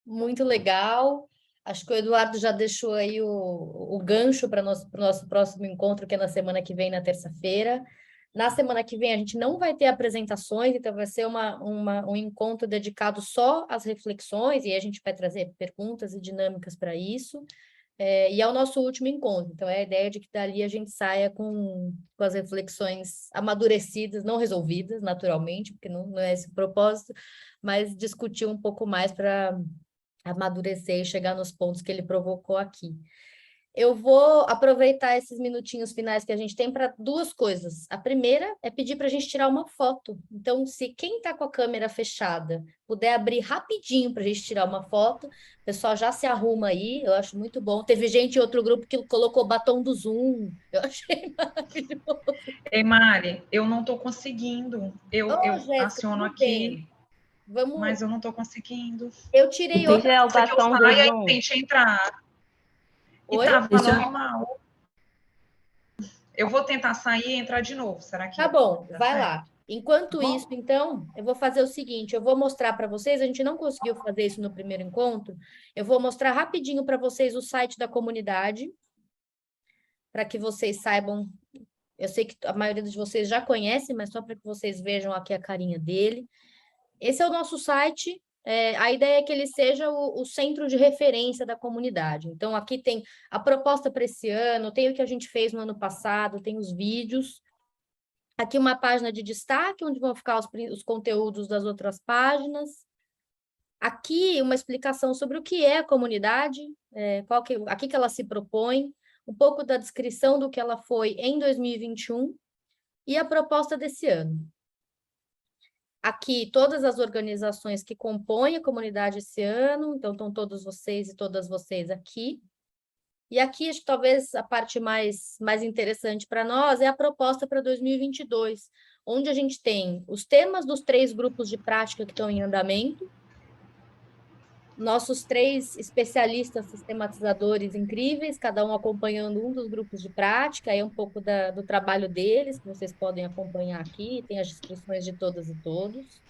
Muito legal. Acho que o Eduardo já deixou aí o gancho para o nosso próximo encontro, que é na semana que vem, na terça-feira. Na semana que vem a gente não vai ter apresentações, então vai ser um encontro dedicado só às reflexões, e a gente vai trazer perguntas e dinâmicas para isso. e é o nosso último encontro. Então, é a ideia de que dali a gente saia com as reflexões amadurecidas, não resolvidas, naturalmente, porque não é esse o propósito, mas discutir um pouco mais para amadurecer e chegar nos pontos que ele provocou aqui. Eu vou aproveitar esses minutinhos finais que a gente tem para duas coisas. A primeira é pedir para a gente tirar uma foto. Então, se quem está com a câmera fechada puder abrir rapidinho para a gente tirar uma foto, o pessoal já se arruma aí, eu acho muito bom. Teve gente em outro grupo que colocou o batom do Zoom, eu achei maravilhoso. Ei, Mari, eu não estou conseguindo. Eu Jéssica, aciono tudo aqui, bem. mas eu não estou conseguindo. Eu tirei outra. É o batom do Zoom. E tente entrar. E Oi? tava normal. Eu vou tentar sair e entrar de novo. Será que Tá bom, dá vai certo? lá. Enquanto isso, então, eu vou fazer o seguinte, eu vou mostrar para vocês, a gente não conseguiu fazer isso no primeiro encontro, eu vou mostrar rapidinho para vocês o site da comunidade, para que vocês saibam, eu sei que a maioria de vocês já conhece, mas só para que vocês vejam aqui a carinha dele. Esse é o nosso site, a ideia é que ele seja o centro de referência da comunidade. Então, aqui tem a proposta para esse ano, tem o que a gente fez no ano passado, tem os vídeos. Aqui uma página de destaque, onde vão ficar os conteúdos das outras páginas. Aqui uma explicação sobre o que é a comunidade, aqui que ela se propõe, um pouco da descrição do que ela foi em 2021 e a proposta desse ano. Aqui todas as organizações que compõem a comunidade esse ano, então estão todos vocês e todas vocês aqui. E aqui, acho que talvez a parte mais interessante para nós é a proposta para 2022, onde a gente tem os temas dos 3 grupos de prática que estão em andamento, nossos 3 especialistas sistematizadores incríveis, cada um acompanhando um dos grupos de prática, aí é um pouco do trabalho deles, que vocês podem acompanhar aqui, tem as descrições de todas e todos.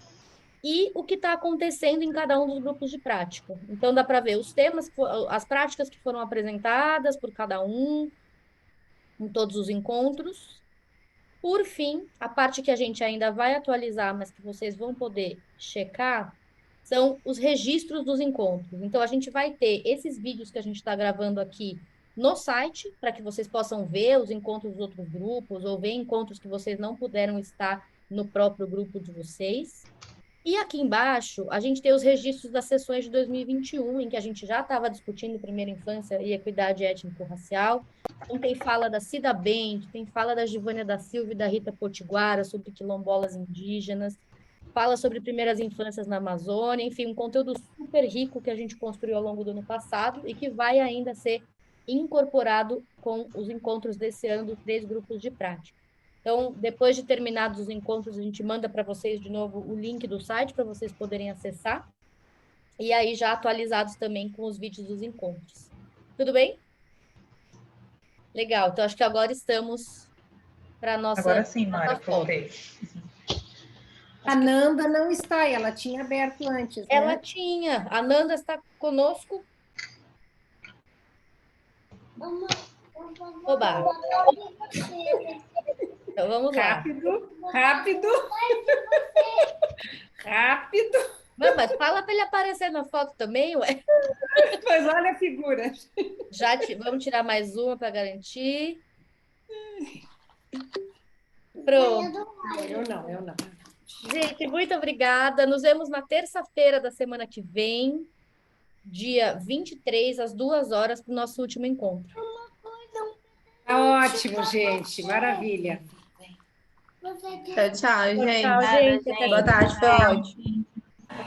E o que está acontecendo em cada um dos grupos de prática. Então, dá para ver os temas, as práticas que foram apresentadas por cada um, em todos os encontros. Por fim, a parte que a gente ainda vai atualizar, mas que vocês vão poder checar, são os registros dos encontros. Então, a gente vai ter esses vídeos que a gente está gravando aqui no site, para que vocês possam ver os encontros dos outros grupos, ou ver encontros que vocês não puderam estar no próprio grupo de vocês. E aqui embaixo, a gente tem os registros das sessões de 2021, em que a gente já estava discutindo primeira infância e equidade étnico-racial. Então, tem fala da Cida Bento, tem fala da Givânia da Silva e da Rita Potiguara sobre quilombolas indígenas, fala sobre primeiras infâncias na Amazônia, enfim, um conteúdo super rico que a gente construiu ao longo do ano passado e que vai ainda ser incorporado com os encontros desse ano dos 3 grupos de prática. Então, depois de terminados os encontros, a gente manda para vocês de novo o link do site para vocês poderem acessar. E aí já atualizados também com os vídeos dos encontros. Tudo bem? Legal. Então, acho que agora estamos para a nossa... Agora sim, Mari, voltei. A Nanda não está, ela tinha aberto antes, né? Ela tinha. A Nanda está conosco. Oba! Então, vamos lá. Rápido. Mas fala para ele aparecer na foto também, ué. Mas olha a figura. Vamos tirar mais uma para garantir. Pronto. Eu não. Gente, muito obrigada. Nos vemos na terça-feira da semana que vem, dia 23, às 2 horas, para o nosso último encontro. Tá ótimo, gente. Maravilha. Tchau, gente. Tchau, gente. Boa tarde, foi ótimo.